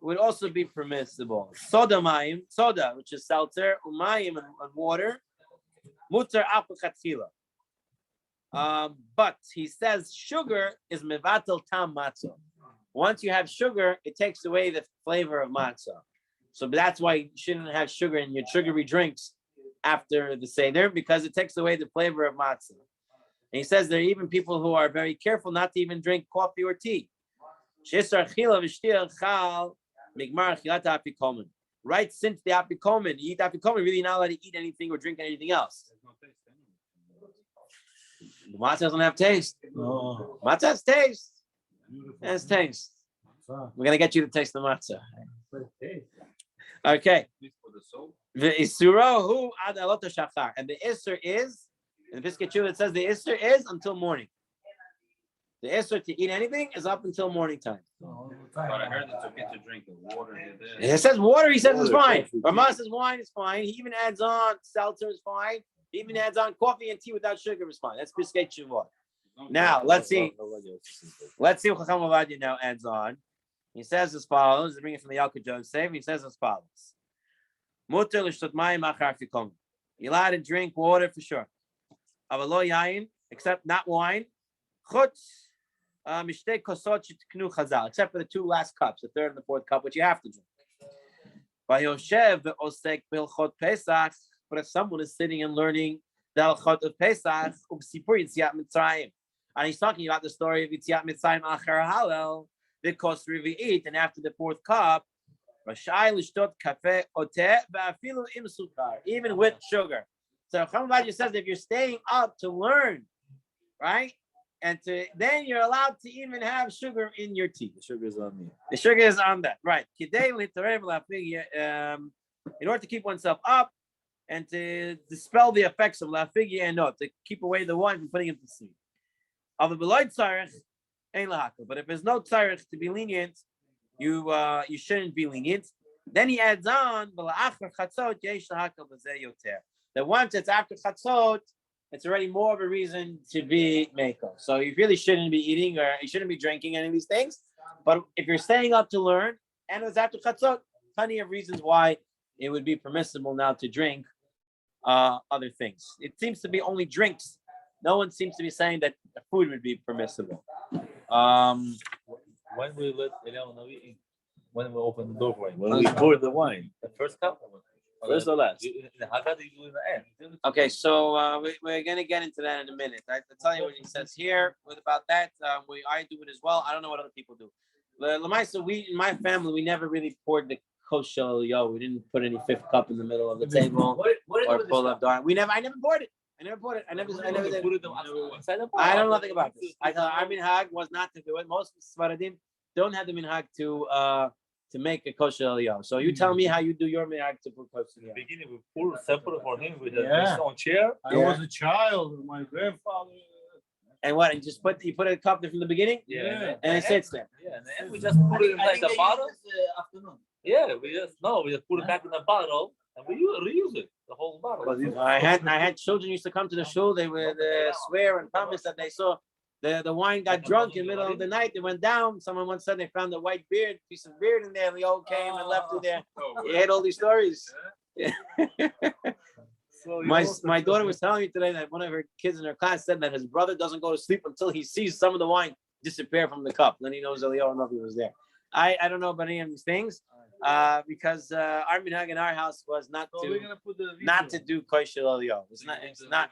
would also be permissible. Soda, which is seltzer, umayim, and water, mutar apachatchila. But he says sugar is mevatel tam matzah. Once you have sugar, it takes away the flavor of matzah. So that's why you shouldn't have sugar in your sugary drinks after the Seder, because it takes away the flavor of matzah. And he says there are even people who are very careful not to even drink coffee or tea. Right since the afikomen, you eat afikomen, really not allowed to eat anything or drink anything else. The matzah doesn't have taste. No. Matzah has taste. It has taste. We're going to get you to taste the matzah. Okay. The Isurahu ad alot shachar. And the Isser is, in the Piskei Teshuvah it says the Isser is until morning. The Isser to eat anything is up until morning time. But I heard it's okay to drink the water. It says water, he says it's fine. Ramah says wine is fine. He even adds on seltzer is fine. He even adds on coffee and tea without sugar is fine. That's Piskei Teshuvah. Now, let's see. Let's see what Chacham Ovadia now adds on. He says as follows. Bring it from the Yalkut Yosef. He says as follows. Muter l'shtot mayim achar afikomen. You're allowed to drink water for sure. Avalo yain, except not wine. Chutz mishtei kosot shetiknu chazal, except for the 2 last cups, the 3rd and the 4th cup, which you have to drink. Vayoshev ve'osek b'Hilchot Pesach. But if someone is sitting and learning the Hilchot of Pesach, u'b'sipur Yitziat Mitzrayim, and he's talking about the story of Yitziat Mitzrayim achar Hallel, because Revi'it, and after the 4th cup, Rashai l'shtot kafe oteh va'afilu im sukar, even with sugar. So Chacham Ovadia says if you're staying up to learn, right, and then you're allowed to even have sugar in your tea. The sugar is on me. The sugar is on that, right? In order to keep oneself up and to dispel the effects of la figya and no, to keep away the wine from putting it to sleep. But if there's no tzarech to be lenient, you shouldn't be lenient. Then he adds on that once it's after chatzot, it's already more of a reason to be meko. So you really shouldn't be eating or you shouldn't be drinking any of these things. But if you're staying up to learn and it's after chatzot, plenty of reasons why it would be permissible now to drink other things. It seems to be only drinks. No one seems to be saying that food would be permissible. When we let Eliyahu eat, when we open the door for him, when we pour the wine, the first cup, first or last? Okay, so we're going to get into that in a minute. I'll tell you what he says here. What about that? I do it as well. I don't know what other people do. Lamaisa, we in my family, we never really poured the kosher. We didn't put any fifth cup in the middle of the table or pull up door. I never poured it. I never did. I don't know nothing about this. Our minhag was not to do it. Most Sfaradim don't have the minhag to make a kosher eliyah. So you tell me how you do your minhag to put kosher eliyah. In the beginning, we pour separate for him with his own chair. I was a child. My grandfather. And what? And you put a cup there from the beginning? Yeah. And it sits there. Yeah, and then we just put it inside the bottle. Afternoon. Yeah, we just put it back in the bottle and we reuse it, the whole bottle. I had children used to come to the shul. They would swear and promise that they saw the wine got drunk in the middle of the night. They went down. Someone once said they found a white piece of beard in there. And they all came and left it there. You heard all these stories. Yeah. My daughter was telling me today that one of her kids in her class said that his brother doesn't go to sleep until he sees some of the wine disappear from the cup. Then he knows Eliyahu Navi was there. I don't know about any of these things because our minhag in our house was not to do kosher Eliyahu. It's not.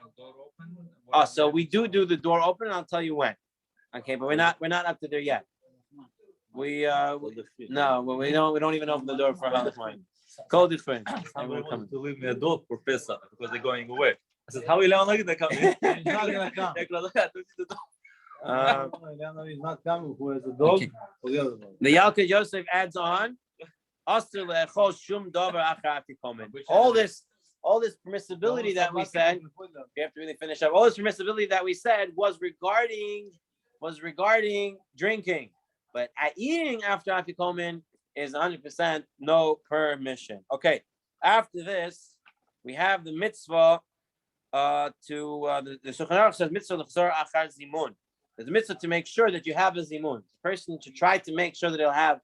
Oh, so we do the door open. And I'll tell you when. Okay, but we're not up to there yet. We don't even open the door for halach wine. Call different. I want to leave me a dog for Pesach because they're going away. I said, how will Eliyahu they come in? He's not gonna come. He's not coming. Who has a dog? Okay. The Yalkut Yosef adds on. All this permissibility that we said, we have to really finish up. All this permissibility that we said was regarding drinking, but at eating after afikomen is 100% no permission. Okay, after this, we have the mitzvah the Shulchan Aruch says mitzvah l'chzor achar zimun. There's a mitzvah to make sure that you have a zimun. The person should try to make sure that he'll have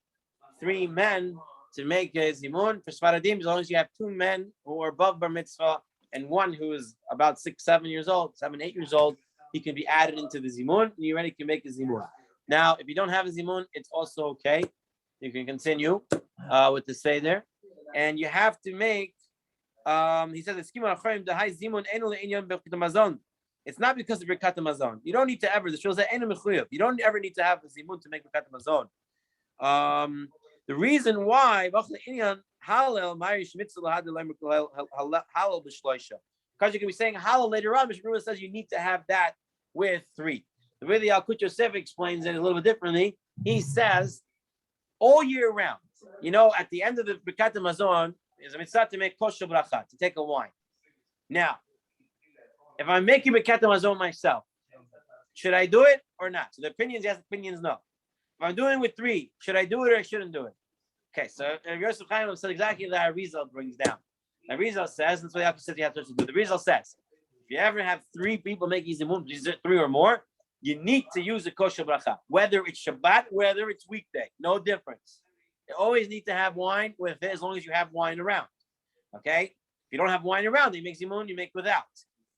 3 men to make a zimun. For Sfaradim, as long as you have 2 men who are above bar mitzvah and one who is about 6, 7 years old, 7, 8 years old, he can be added into the zimun and you already can make a zimun. Now, if you don't have a zimun, it's also okay. You can continue with the Seder. And you have to make, he says, it's not because of Birkat Hamazon. You don't need to ever, the Shul says, you don't ever need to have a zimun to make Birkat Hamazon. The reason why, because you can be saying halal later on, Mishnah says you need to have that with 3. The way the Yalkut Yosef explains it a little bit differently, he says, all year round, at the end of the Birkat Hamazon, is a mitzvah to make kosher bracha, to take a wine. Now, if I'm making Birkat Hamazon myself, should I do it or not? So the opinions, yes, opinions, no. If I'm doing it with 3, should I do it or I shouldn't do it? Okay, so Yosef Chaim said exactly that Arizal brings down. Arizal says, that's what Yaakov says you have to do. The Arizal says, if you ever have 3 people making zimun, 3 or more, you need to use a kosher bracha. Whether it's Shabbat, whether it's weekday, no difference. You always need to have wine with it as long as you have wine around. Okay? If you don't have wine around, you make zimun, you make without.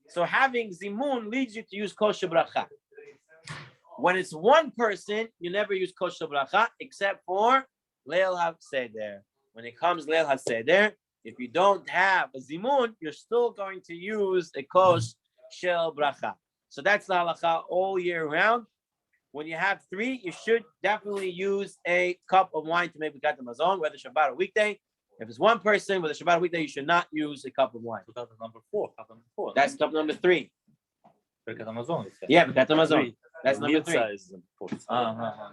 So having zimun leads you to use kosher bracha. When it's one person, you never use kosher bracha except for Leil HaSeder. When it comes Leil HaSeder, if you don't have a zimun, you're still going to use a kosh shel bracha. So that's the halacha all year round. When you have 3, you should definitely use a cup of wine to make Birkat Hamazon, whether Shabbat or weekday. If it's one person, whether Shabbat or weekday, you should not use a cup of wine. So that's number 4. That's cup number 3. Birkat Hamazon. Yeah, Birkat Hamazon. That's number 3. Mitzvah is important.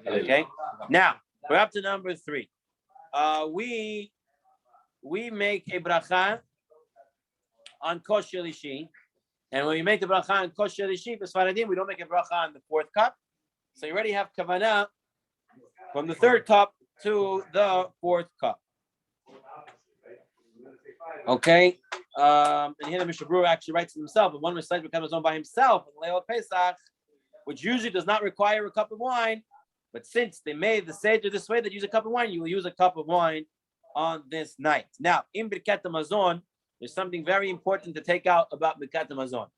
Okay. Now we're up to number 3. We make a bracha on Kosh Shelishi, and when we make the bracha on Kosh Shelishi for Sfaradim, we don't make a bracha on the 4th cup. So you already have kavanah from the 3rd cup to the 4th cup. Okay. And here the Mishnah Brewer actually writes it himself, but one recites becomes on by himself on Leil Pesach, which usually does not require a cup of wine. But since they made the Seder this way, that use a cup of wine, you will use a cup of wine on this night. Now, in Birkat HaMazon, there's something very important to take out about Birkat HaMazon.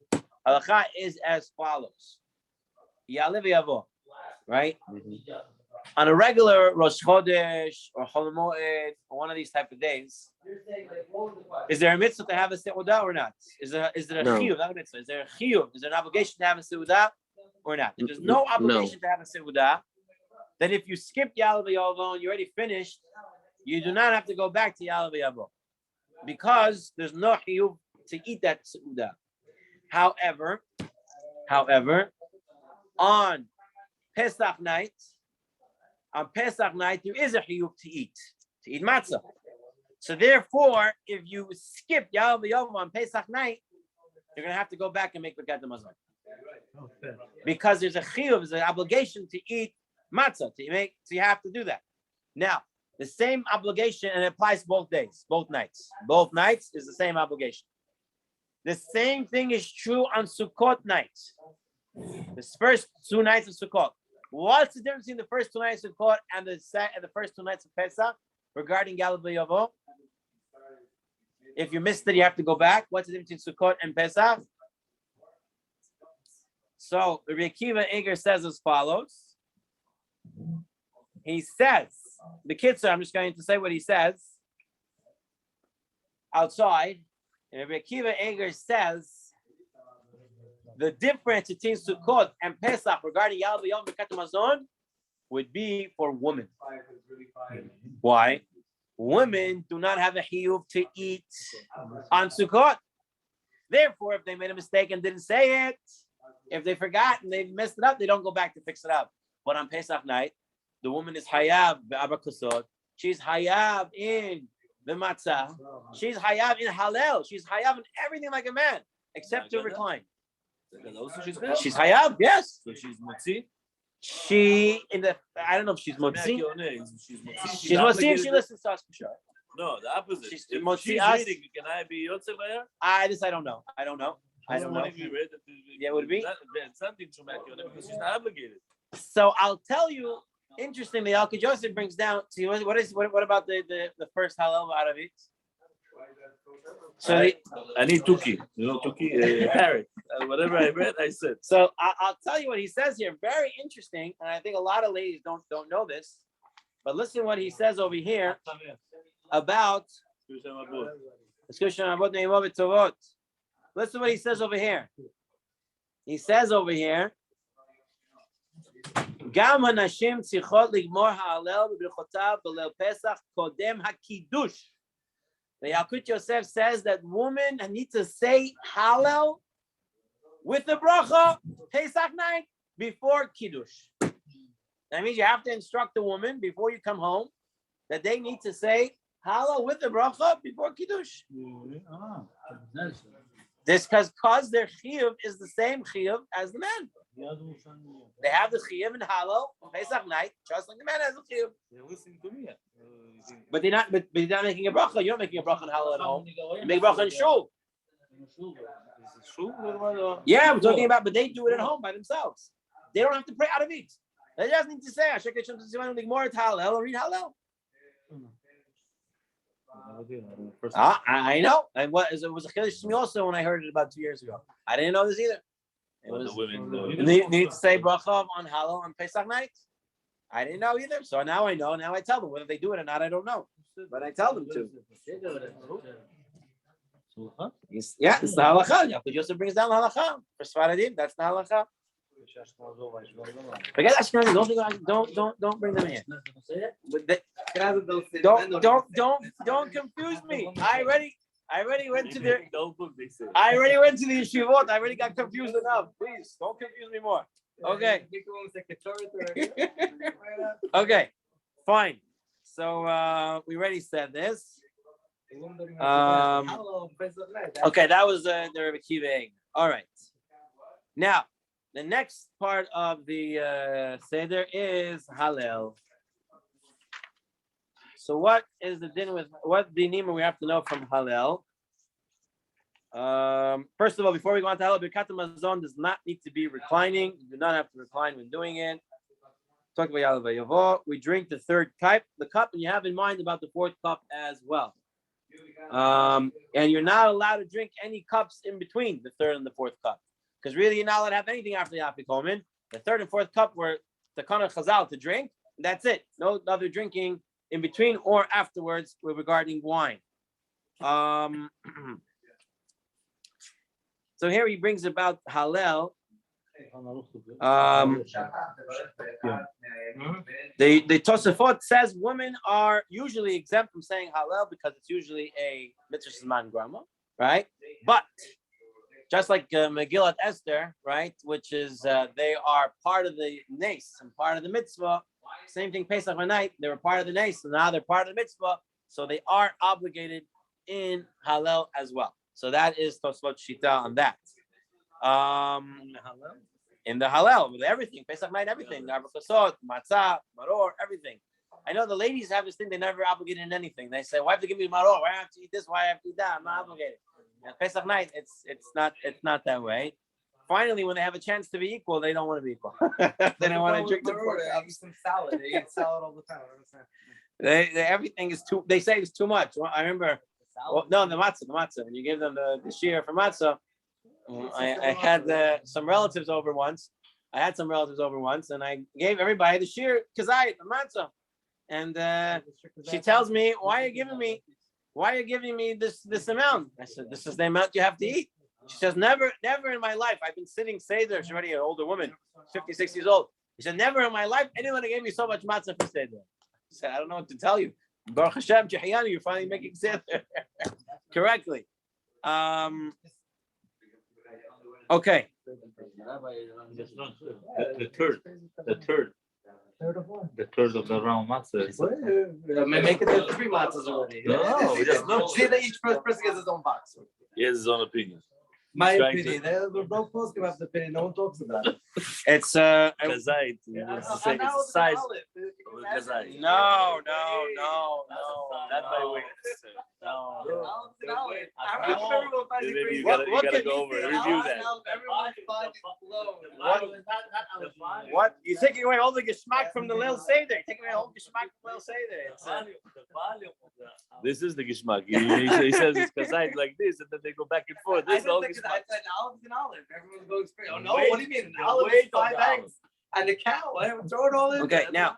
Halacha is as follows. Ya'aleh v'yavo, right? On a regular Rosh Chodesh or Chol Moed or one of these type of days, is there a mitzvah to have a seudah or not? Is there a chiyuv? Not a mitzvah. Is there a chiyuv? Is there an obligation to have a seudah or not? If there's no obligation to have a seudah, then if you skip Ya'aleh v'yavo and you already finished, you do not have to go back to Ya'aleh v'yavo because there's no chiyuv to eat that seudah. However, on Pesach night, there is a chiyuv to eat matzah. So therefore, if you skip Ya'aleh v'yavo on Pesach night, you're going to have to go back and make Birkat HaMazon. Because there's a chiyuv, there's an obligation to eat matzah, so you have to do that. Now, the same obligation, and it applies both days, both nights. Both nights is the same obligation. The same thing is true on Sukkot night. The first 2 nights of Sukkot. What's the difference between the first 2 nights of Sukkot and the first 2 nights of Pesach regarding Ya'aleh v'yavo? If you missed it, you have to go back. What's the difference between Sukkot and Pesach? So Rabbi Akiva Eger says as follows. He says, the Kitzur, I'm just going to say what he says outside. And Rabbi Akiva Eger says the difference between Sukkot and Pesach regarding Ya'aleh v'yavo and Birkat HaMazon would be for women. Why? Women do not have a chiyuv to eat on Sukkot. Therefore, if they made a mistake and didn't say it, if they forgot and they messed it up, they don't go back to fix it up. But on Pesach night, the woman is hayav be'abakasot. She's hayav in the matzah. She's hayav in halel. She's hayav in everything like a man, except to recline. She's hayav, yes. So she's motzi. I don't know if she's motzi. She's motzi if she listens to us for sure. No, the opposite. She's if motzi she's us. reading, can I be yotze v'ya? I don't know. Yeah, would it be? It's something to make because she's not obligated. So I'll tell you. Interestingly, Al Joseph brings down. See, what about the first halal out of it? So I need tuki. Tuki, parrot. Whatever I read, I said. So I'll tell you what he says here. Very interesting, and I think a lot of ladies don't know this. But listen what he says over here about. Listen what he says over here. He says over here. גם הנשים צריכות לגמור ההלל בברכותיו בליל פסח קודם הקידוש. The Yalkut Yosef says that women need to say Hallel with the bracha Pesach night before Kiddush. That means you have to instruct the woman before you come home that they need to say Hallel with the bracha before Kiddush. This because their chiyuv is the same chiyuv as the men. They have the chiyuv in Hallel on Pesach night, just like the man has the chiyuv. They're listening to me. But they're not. But you're not making a bracha. You're not making a bracha in Hallel at home. You make a bracha in shul. Yeah, we're talking about. But they do it at home by themselves. They don't have to pray out of it. They just need to say Asher Keshem Tzivanu Ligmor Hallel or read Hallel. I know. And it was a chiddush to me also when I heard it about 2 years ago. I didn't know this either. It was, you need to say bracha on Hallel on Pesach night. I didn't know either. So now I know. Now I tell them whether they do it or not. I don't know, but I tell them to. Yeah, it's the halacha. Yalkut Yosef brings down the halacha for Sfaradim. That's the halacha. Forget Ashkenazim. Don't bring them in. Don't confuse me. I already went to the. I already went to the yeshivot. I already got confused enough. Please don't confuse me more. Okay. Okay, fine. So we already said this. Okay, that was the Rebbe Kiva egg. All right. Now, the next part of the Seder is Hallel. So what is the din with what dinim we have to know from Hallel? First of all, before we go on to Hallel, Birkat Hamazon does not need to be reclining. You do not have to recline when doing it. Talk about Yalav Yavo. We drink the third cup, and you have in mind about the fourth cup as well. And you're not allowed to drink any cups in between the third and the fourth cup, because really you're not allowed to have anything after the Afikomen. The third and fourth cup were Takana Chazal to drink. And that's it. No other drinking in between or afterwards regarding wine. So here he brings about Hallel. The Tosafot says women are usually exempt from saying Hallel because it's usually a mitzvah zman grama, right? But just like Megillat Esther, right, which is they are part of the nes and part of the mitzvah. Same thing Pesach night, they were part of the nes, and now they're part of the mitzvah, so they are obligated in Hallel as well. So that is Tosafot Shita on that. In the Hallel, with everything, Pesach night, everything, Arbakasot, Matzah, Maror, everything. I know the ladies have this thing, they're never obligated in anything. They say, why have to give me Maror? Why have to eat this? Why have to eat that? I'm not obligated. And Pesach night, it's not that way. Finally, when they have a chance to be equal, they don't want to be equal. They don't want to drink the Maror. They have some salad. They eat salad all the time. They everything is too. They say it's too much. Well, I remember. Well, no, the matzah. When you give them the shear for matzah, I had some relatives over once. And I gave everybody the shear kazayit, the matzah. And she tells me, "Why are you giving me this amount?" I said, "This is the amount you have to eat." She says, "Never in my life. I've been sitting Seder." She's already an older woman, 56 years old. She said, "Never in my life anyone gave me so much matzah for Seder." I said, "I don't know what to tell you. Baruch Hashem, Jehiyanu, you're finally making Seder correctly." Okay. The third of the round matzah. Make it 3 matzahs already. No. See that each person gets his own box. He has his own opinion. My opinion. They're both supposed to have the opinion. No one talks about it. It's Kazait. It's size. No. Not by weight. No. Maybe you gotta go over it. Review that. What? You're taking away all the geschmack from the Lil Seder. You're taking away all the geschmack from Lil Seder. This is the gishmak. He says it's kazait like this, and then they go back and forth. This is all gishmak. I said olive and olive. Everyone's going straight. Oh no! What do you mean? An olive is 5 eggs and a cow. Throw it all in. Okay, now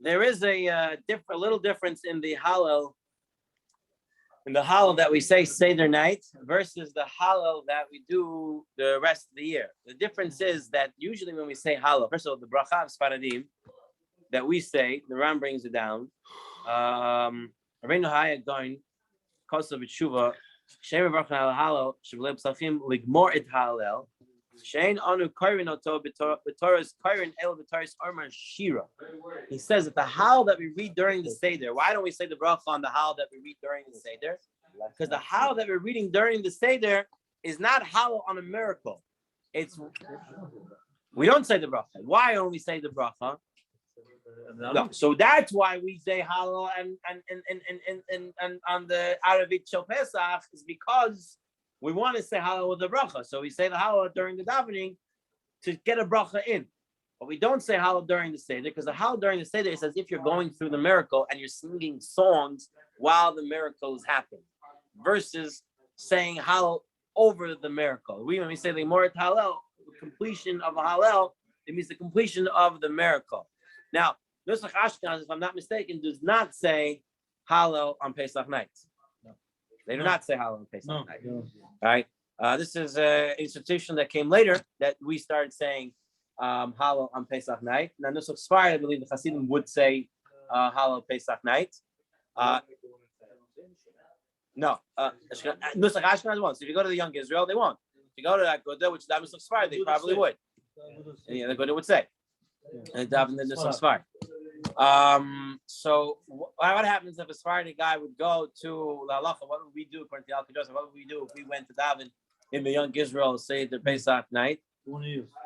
there is a little difference in the Hallel. In the Hallel that we say Seder night versus the Hallel that we do the rest of the year. The difference is that usually when we say Hallel, first of all, the bracha of Sfaradim that we say, the Ram brings it down. Rabbeinu Hayat going, Kosov B'tshuva, Shem Baruch Hallel, Shevlei Psachim, Ligmor et Hallel, Shein Anu Korin Oto B'Torah's Korin El B'Torah's Armor Shira. He says that the Hallel that we read during the Seder, why don't we say the bracha on the Hallel that we read during the Seder? Because the Hallel that we're reading during the Seder is not Hallel on a miracle. We don't say the bracha. Why don't we say the bracha? No, so that's why we say Hallel and on the Aravit Shel Pesach is because we want to say Hallel with the bracha. So we say the Hallel during the davening to get a bracha in. But we don't say Hallel during the Seder because the Hallel during the Seder is as if you're going through the miracle and you're singing songs while the miracle is happening versus saying Hallel over the miracle. When we say the Morat Hallel, the completion of a Hallel, it means the completion of the miracle. Now, Nusach Ashkenaz, if I'm not mistaken, does not say Hallel on Pesach night. No. They do not say Hallel on Pesach night. No. All right. This is an institution that came later that we started saying Hallel on Pesach night. Now, Nusach Sfar, I believe the Hasidim would say Hallel Pesach night. No, Nusach Ashkenaz won't. So if you go to the Young Israel, they won't. If you go to that Goda, which is Nusach Sfar, they probably would. Yeah, but it would say. And there's some Sfar. So what happens if a Sephardic guy would go to La Halacha? What would we do according to Hilchot Joseph? What would we do if we went to daven in the young Israel, say the Pesach night?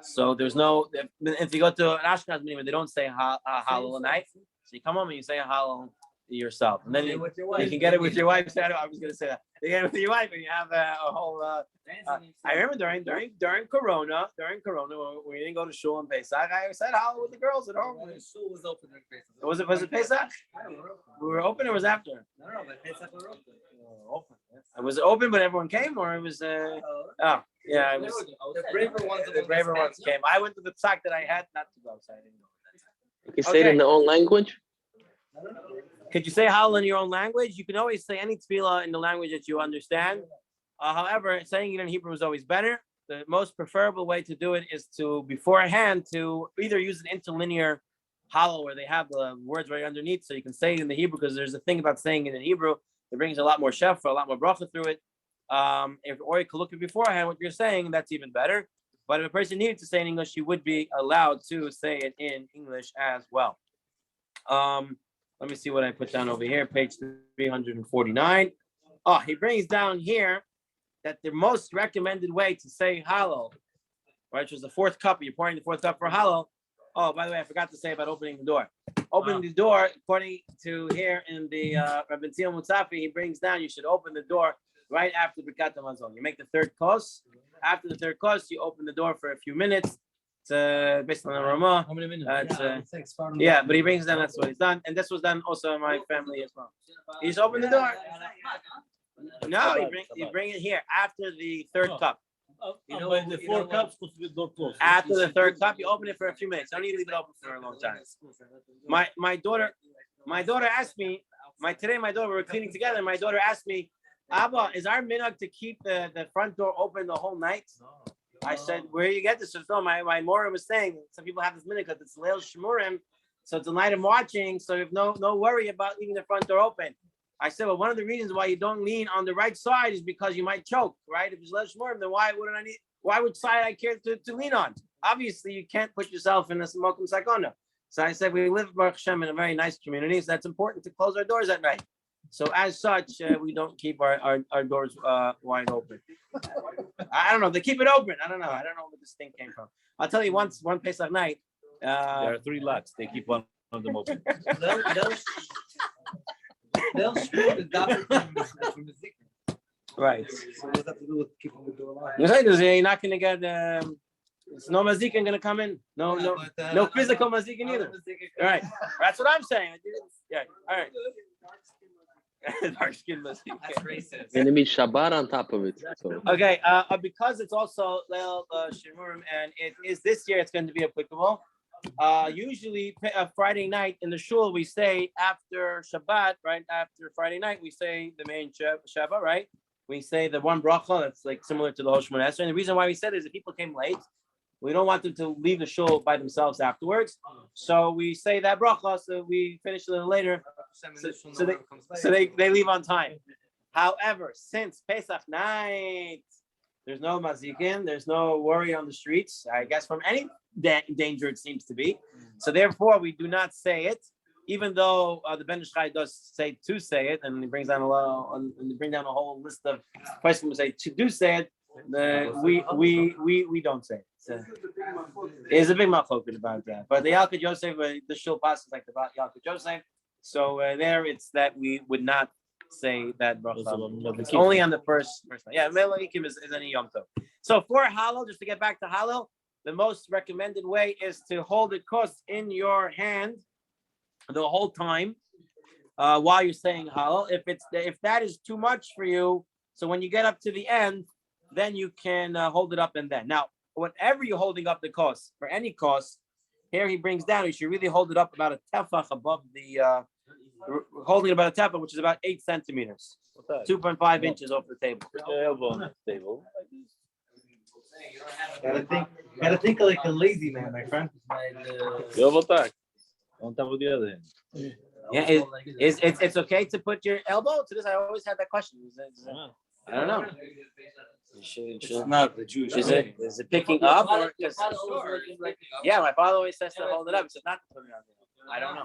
So there's no, if you go to an Ashkenaz meeting, they don't say Hallel night. So you come home and you say Hallel yourself, and then you can get it with your wife. I was going to say that you get it with your wife, and you have a whole. I remember during Corona, when we didn't go to shul on Pesach, I said Hallel with the girls at home. The shul was open during Pesach. Was it Pesach? We were open, or was it after? No, but Pesach was open. Open. It was open, but everyone came, or it was. Oh, yeah, it was. The braver ones came. I went to the Pesach that I had not to go, so I didn't go. You can say it in their own language. Could you say Hallel in your own language? You can always say any tefillah in the language that you understand. However, saying it in Hebrew is always better. The most preferable way to do it is to beforehand to either use an interlinear Hallel where they have the words right underneath, so you can say it in the Hebrew, because there's a thing about saying it in Hebrew. It brings a lot more shefra, a lot more bracha through it. Or you could look at beforehand what you're saying, that's even better. But if a person needed to say in English, you would be allowed to say it in English as well. Let me see what I put down over here, page 349. Oh, he brings down here that the most recommended way to say Hallel, right, which was the fourth cup, you're pouring the fourth cup for Hallel. Oh, by the way, I forgot to say about opening the door. Opening the door, according to here in the Rabbi Tzil Mutzafi, he brings down, you should open the door right after Birkat Hamazon. You make the third course. After the third course, you open the door for a few minutes. It's based on the Ramah. How many minutes? Yeah, but he brings down, that's what he's done. And this was done also in my family as well. He just opened the door. No, you bring it here after the third cup. The 4 cups supposed to be door closed. After the third cup, you open it for a few minutes. Don't need to leave it open for a long time. My daughter asked me, today my daughter, we were cleaning together, and my daughter asked me, Abba, is our minhag to keep the front door open the whole night? I said, where do you get this? So no, my Mora was saying, some people have this minhag because it's Leil Shemurim, so it's a night of watching, so you have no worry about leaving the front door open. I said, well, one of the reasons why you don't lean on the right side is because you might choke, right? If it's Leil Shemurim, then why would side I care to lean on? Obviously, you can't put yourself in a smokum sakona. So I said, we live, Baruch Hashem, in a very nice community, so that's important to close our doors at night. So as such, we don't keep our doors wide open. I don't know. They keep it open. I don't know where this thing came from. I'll tell you one Pesach night. There are 3 locks. They keep one of them open. They'll screw the doctor from the Zikr. Right. So what does that have to do with keeping the door locked? You're not going to get... There's no mazikin going to come in. No physical mazikin either. All right. That's what I'm saying. Yeah. All right. Dark skin mazikin. That's racist. And it means Shabbat on top of it. So. Okay. Because it's also Leil Shemurim, and it is this year, it's going to be applicable. Usually Friday night in the shul, we say after Shabbat, right? After Friday night, we say the main Shabbat, right? We say the one bracha that's like similar to the Hosh Monesser. And the reason why we said it is if people came late, we don't want them to leave the shul by themselves afterwards. So we say that bracha, so we finish a little later. So they leave on time. However, since Pesach night, there's no mazikin, there's no worry on the streets, I guess from any danger it seems to be. So therefore, we do not say it, even though the Ben Ish Chai does say to say it, and he brings down a whole list of questions who say to do say it. We don't say it. There's a big machloket about that. But the Hilchot Yosef, the shul passes like the Hilchot Yosef. So there it's that we would not say that bracha. It's only on the first night. Yeah, Mela'ikim is any Yom Tov. So for Hallel, just to get back to Hallel, the most recommended way is to hold it close in your hand the whole time while you're saying Hallel. If that is too much for you, so when you get up to the end, then you can hold it up and then. Now, whenever you're holding up the kos, for any kos, here he brings down, you should really hold it up about a tefach above the, holding it about a tefach, which is about 8 centimeters, 2.5 inches off the table. Elbow on the table. Gotta think like a lazy man, my friend. Elbow back on top of the other hand. Yeah, it's okay to put your elbow to this. I always had that question. I don't know. It's not the Jewish. Is way. it picking up or just? Yeah, my father always says to hold it up. He said not to put it on there. I don't know.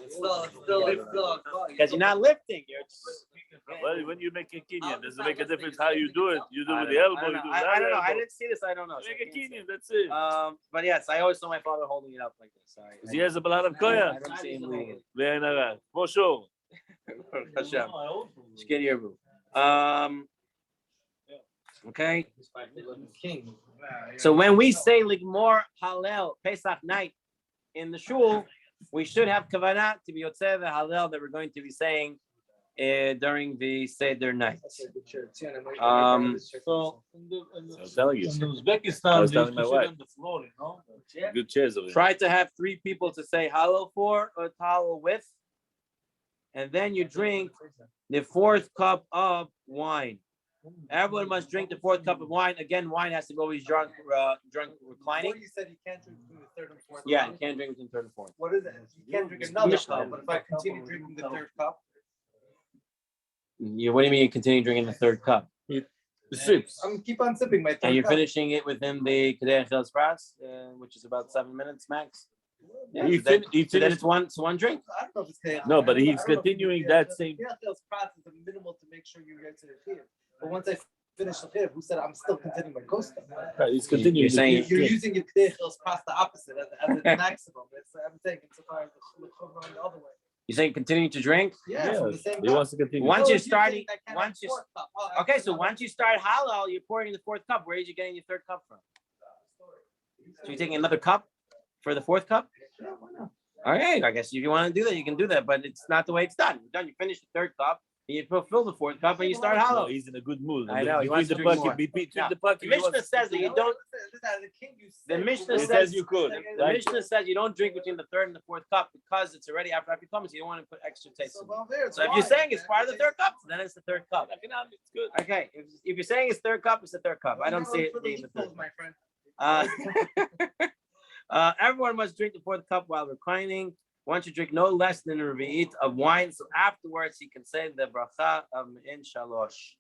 It's still. Because you're not lifting. You're just. Well, when you make a kinyan, does it make a difference how you do it? You do it with the elbow. You do it with I that don't know. I elbow. didn't see this. I don't know. Make a kinyan. That's it. But yes, I always saw my father holding it up like this. Sorry. He has a lot of I koya. don't see him leading it. Very nice. For sure. Hashem. Shkid Yerbu. Okay. So when we say Ligmor Hallel Pesach night in the shul, we should have kavanah to be yotzeh the Hallel that we're going to be saying during the Seder night. So in I was telling you. Uzbekistan, I was they used telling my to sit wife. on the floor, you know. Good chairs over here. Try to have 3 people to say Hallel for or Hallel with, and then you drink the 4th cup of wine. Everyone must drink the 4th cup of wine. Again, wine has to be always drunk reclining. Before you said you can't drink between the 3rd and 4th. Yeah, cup. you can't drink between 3rd and 4th. What is it? You can't drink another cup, but if I continue drinking the 3rd cup, What do you mean you continue drinking the 3rd cup? The sips. I'm gonna keep on sipping my 3rd And you're cup. finishing it within the Kedei Achilles Pras, which is about 7 minutes max. Yeah, He so then finished. it's one drink. I don't know if it's Kedei No, but I don't he's know if it's continuing Kedei that Achilles. same- Kedei Achilles Pras is the minimal to make sure you get to the Chiyuv. But once I finish the Chiyuv, who said I'm still continuing my costa? Right, he's continuing. You're saying- You're using your Kedei Achilles Pras the opposite as the maximum. I'm taking so far the other way. You're saying continue to drink? Yeah, from the same he cup. wants to continue. Once No, you're if you starting, think I can't once have you 4th cup, okay, so once you start halal, you're pouring in the 4th cup. Where are you getting your 3rd cup from? So you're taking another cup for the 4th cup? All right, I guess if you want to do that, you can do that, but it's not the way it's done. You're done. You finish the 3rd cup, and you fulfill the 4th cup, and you start No, halal. he's in a good mood. I know, he Between wants to the drink bucket, more. between Now, the bucket, The he Mishnah wants- says that you don't. The Mishnah It says says you could. The Mishnah says you don't drink between the 3rd and the 4th cup because it's already after comes. You don't want to put extra taste in it. So if you're saying it's part of the 3rd cup, then it's the 3rd cup. It's good. Okay, if you're saying it's 3rd cup, it's the 3rd cup. I don't see it being the 3rd. my friend. Everyone must drink the 4th cup while reclining. Once you drink no less than a revi'it of wine, so afterwards he can say the bracha of Me'in Shalosh.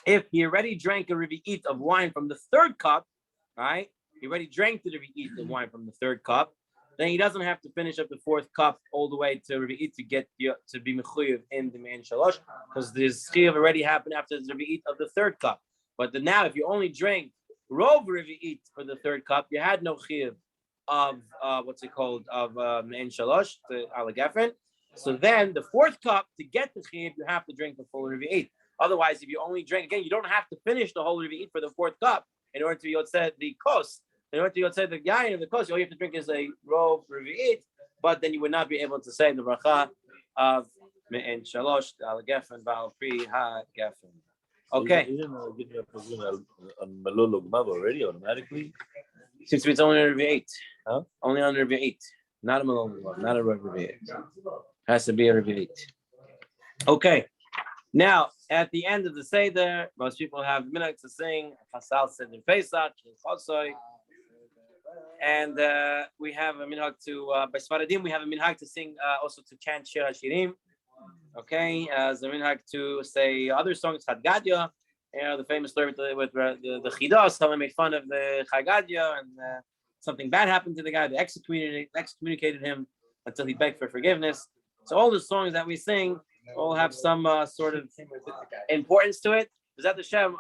If he already drank a revi'it of wine from the 3rd cup, right? He already drank the revi'it of wine from the 3rd cup, then he doesn't have to finish up the 4th cup all the way to revi'it to get to be mechuyev in the Me'in Shalosh, because the chiyuv already happened after the revi'it of the 3rd cup. But now, if you only drank rov revi'it for the 3rd cup, you had no chiyuv of of Me'in Shalosh, the Alagafen. So then the 4th cup, to get the chiyuv, you have to drink the full revi'it. Otherwise, if you only drink, again, you don't have to finish the whole revi'it for the 4th cup in order to be yotzeh the kos. In order to yotzeh the yain of the kos, all you have to drink is a rov revi'it, but then you would not be able to say the bracha of Me'in Shalosh, Alagafen, Baal Pri Ha-Gafen. Okay. Isn't getting up on Malolo Gmab already automatically? Seems to be it's only under Rev 8. Huh? Only under Rev 8. Not a Malone, not a Rev 8. Has to be a Rev 8. Okay. Now, at the end of the Seder, most people have minhag to sing Chasal Seder Pesach, Chosoi. And we have a minhag to, by Sfaradim, we have a minhag to sing, also to chant Shir HaShirim. Okay, as a minhag to say other songs, Chadgadya. You know, the famous story with the Chidah, someone made fun of the Chagadia, and something bad happened to the guy. They excommunicated him until he begged for forgiveness. So all the songs that we sing all have some sort of importance to it. Bezat Hashem,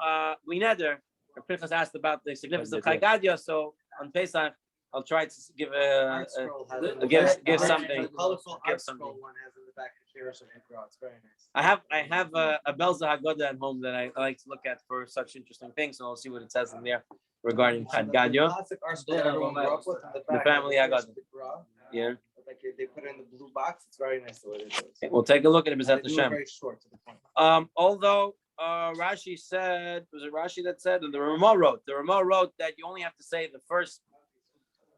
we nether. Pinchas asked about the significance of Chagadia, so on Pesach, I'll try to give give something. The colorful Give art something. scroll one has in the back of Shir HaShirim. It's very nice. I have a Belza Hagoda at home that I like to look at for such interesting things, and I'll see what it says in there regarding So the Chagadia. classic art scroll that everyone grew up with in the back. family I got the gra, Yeah, Like they put it in the blue box. It's very nice the way they do it. we'll take a look at it. And Bezat they do it Hashem. very short to the point. Although Rashi said, was it Rashi that said, and the Ramah wrote that you only have to say the first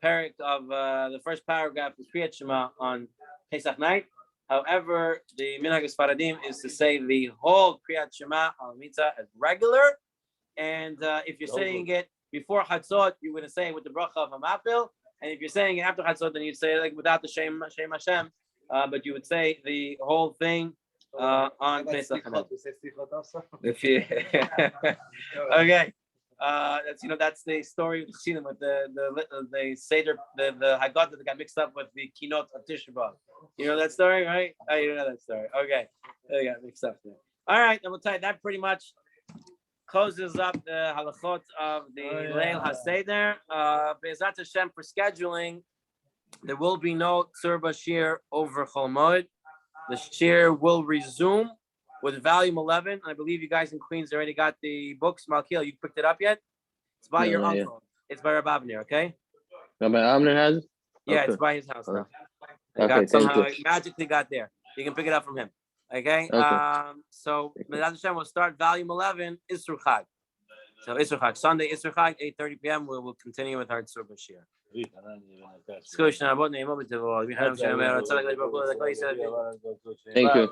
paragraph of the first paragraph of Kriyat Shema on Pesach night. However, the Minhag Sfaradim is to say the whole Kriyat Shema on Mitzvah as regular, and if you're saying it before Chatzot, you're going to say it with the bracha of Hamapil, and if you're saying it after Chatzot, then you'd say it like without the Shem Hashem, but you would say the whole thing on Pesach. If you okay, that's the story of Chassidim with the Seder, the Haggadah that got mixed up with the Kinot of Tisha B'Av. You know that story, right? Oh, you know that story. Okay, they got mixed up there. All right, I will tell you that pretty much closes up the halachot of the Leil HaSeder. Be'ezrat Hashem for scheduling. There will be no Tzurba Shir over Chol Moed. The Shir will resume with volume 11. I believe you guys in Queens already got the books. Malkiel, you picked it up yet? It's by your uncle. It's by Rabbi Avner, okay? Rabbi Avner has it? Yeah, Okay. it's by his house now. Okay, Somehow thank you. it magically got there. You can pick it up from him. Okay? So Be'ezrat Hashem will start volume 11, Isur Chag. So Isur Chag, Sunday Isur Chag, 8:30 p.m. We will continue with our Tzurba Shir. Thank you.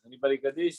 Anybody Kaddish?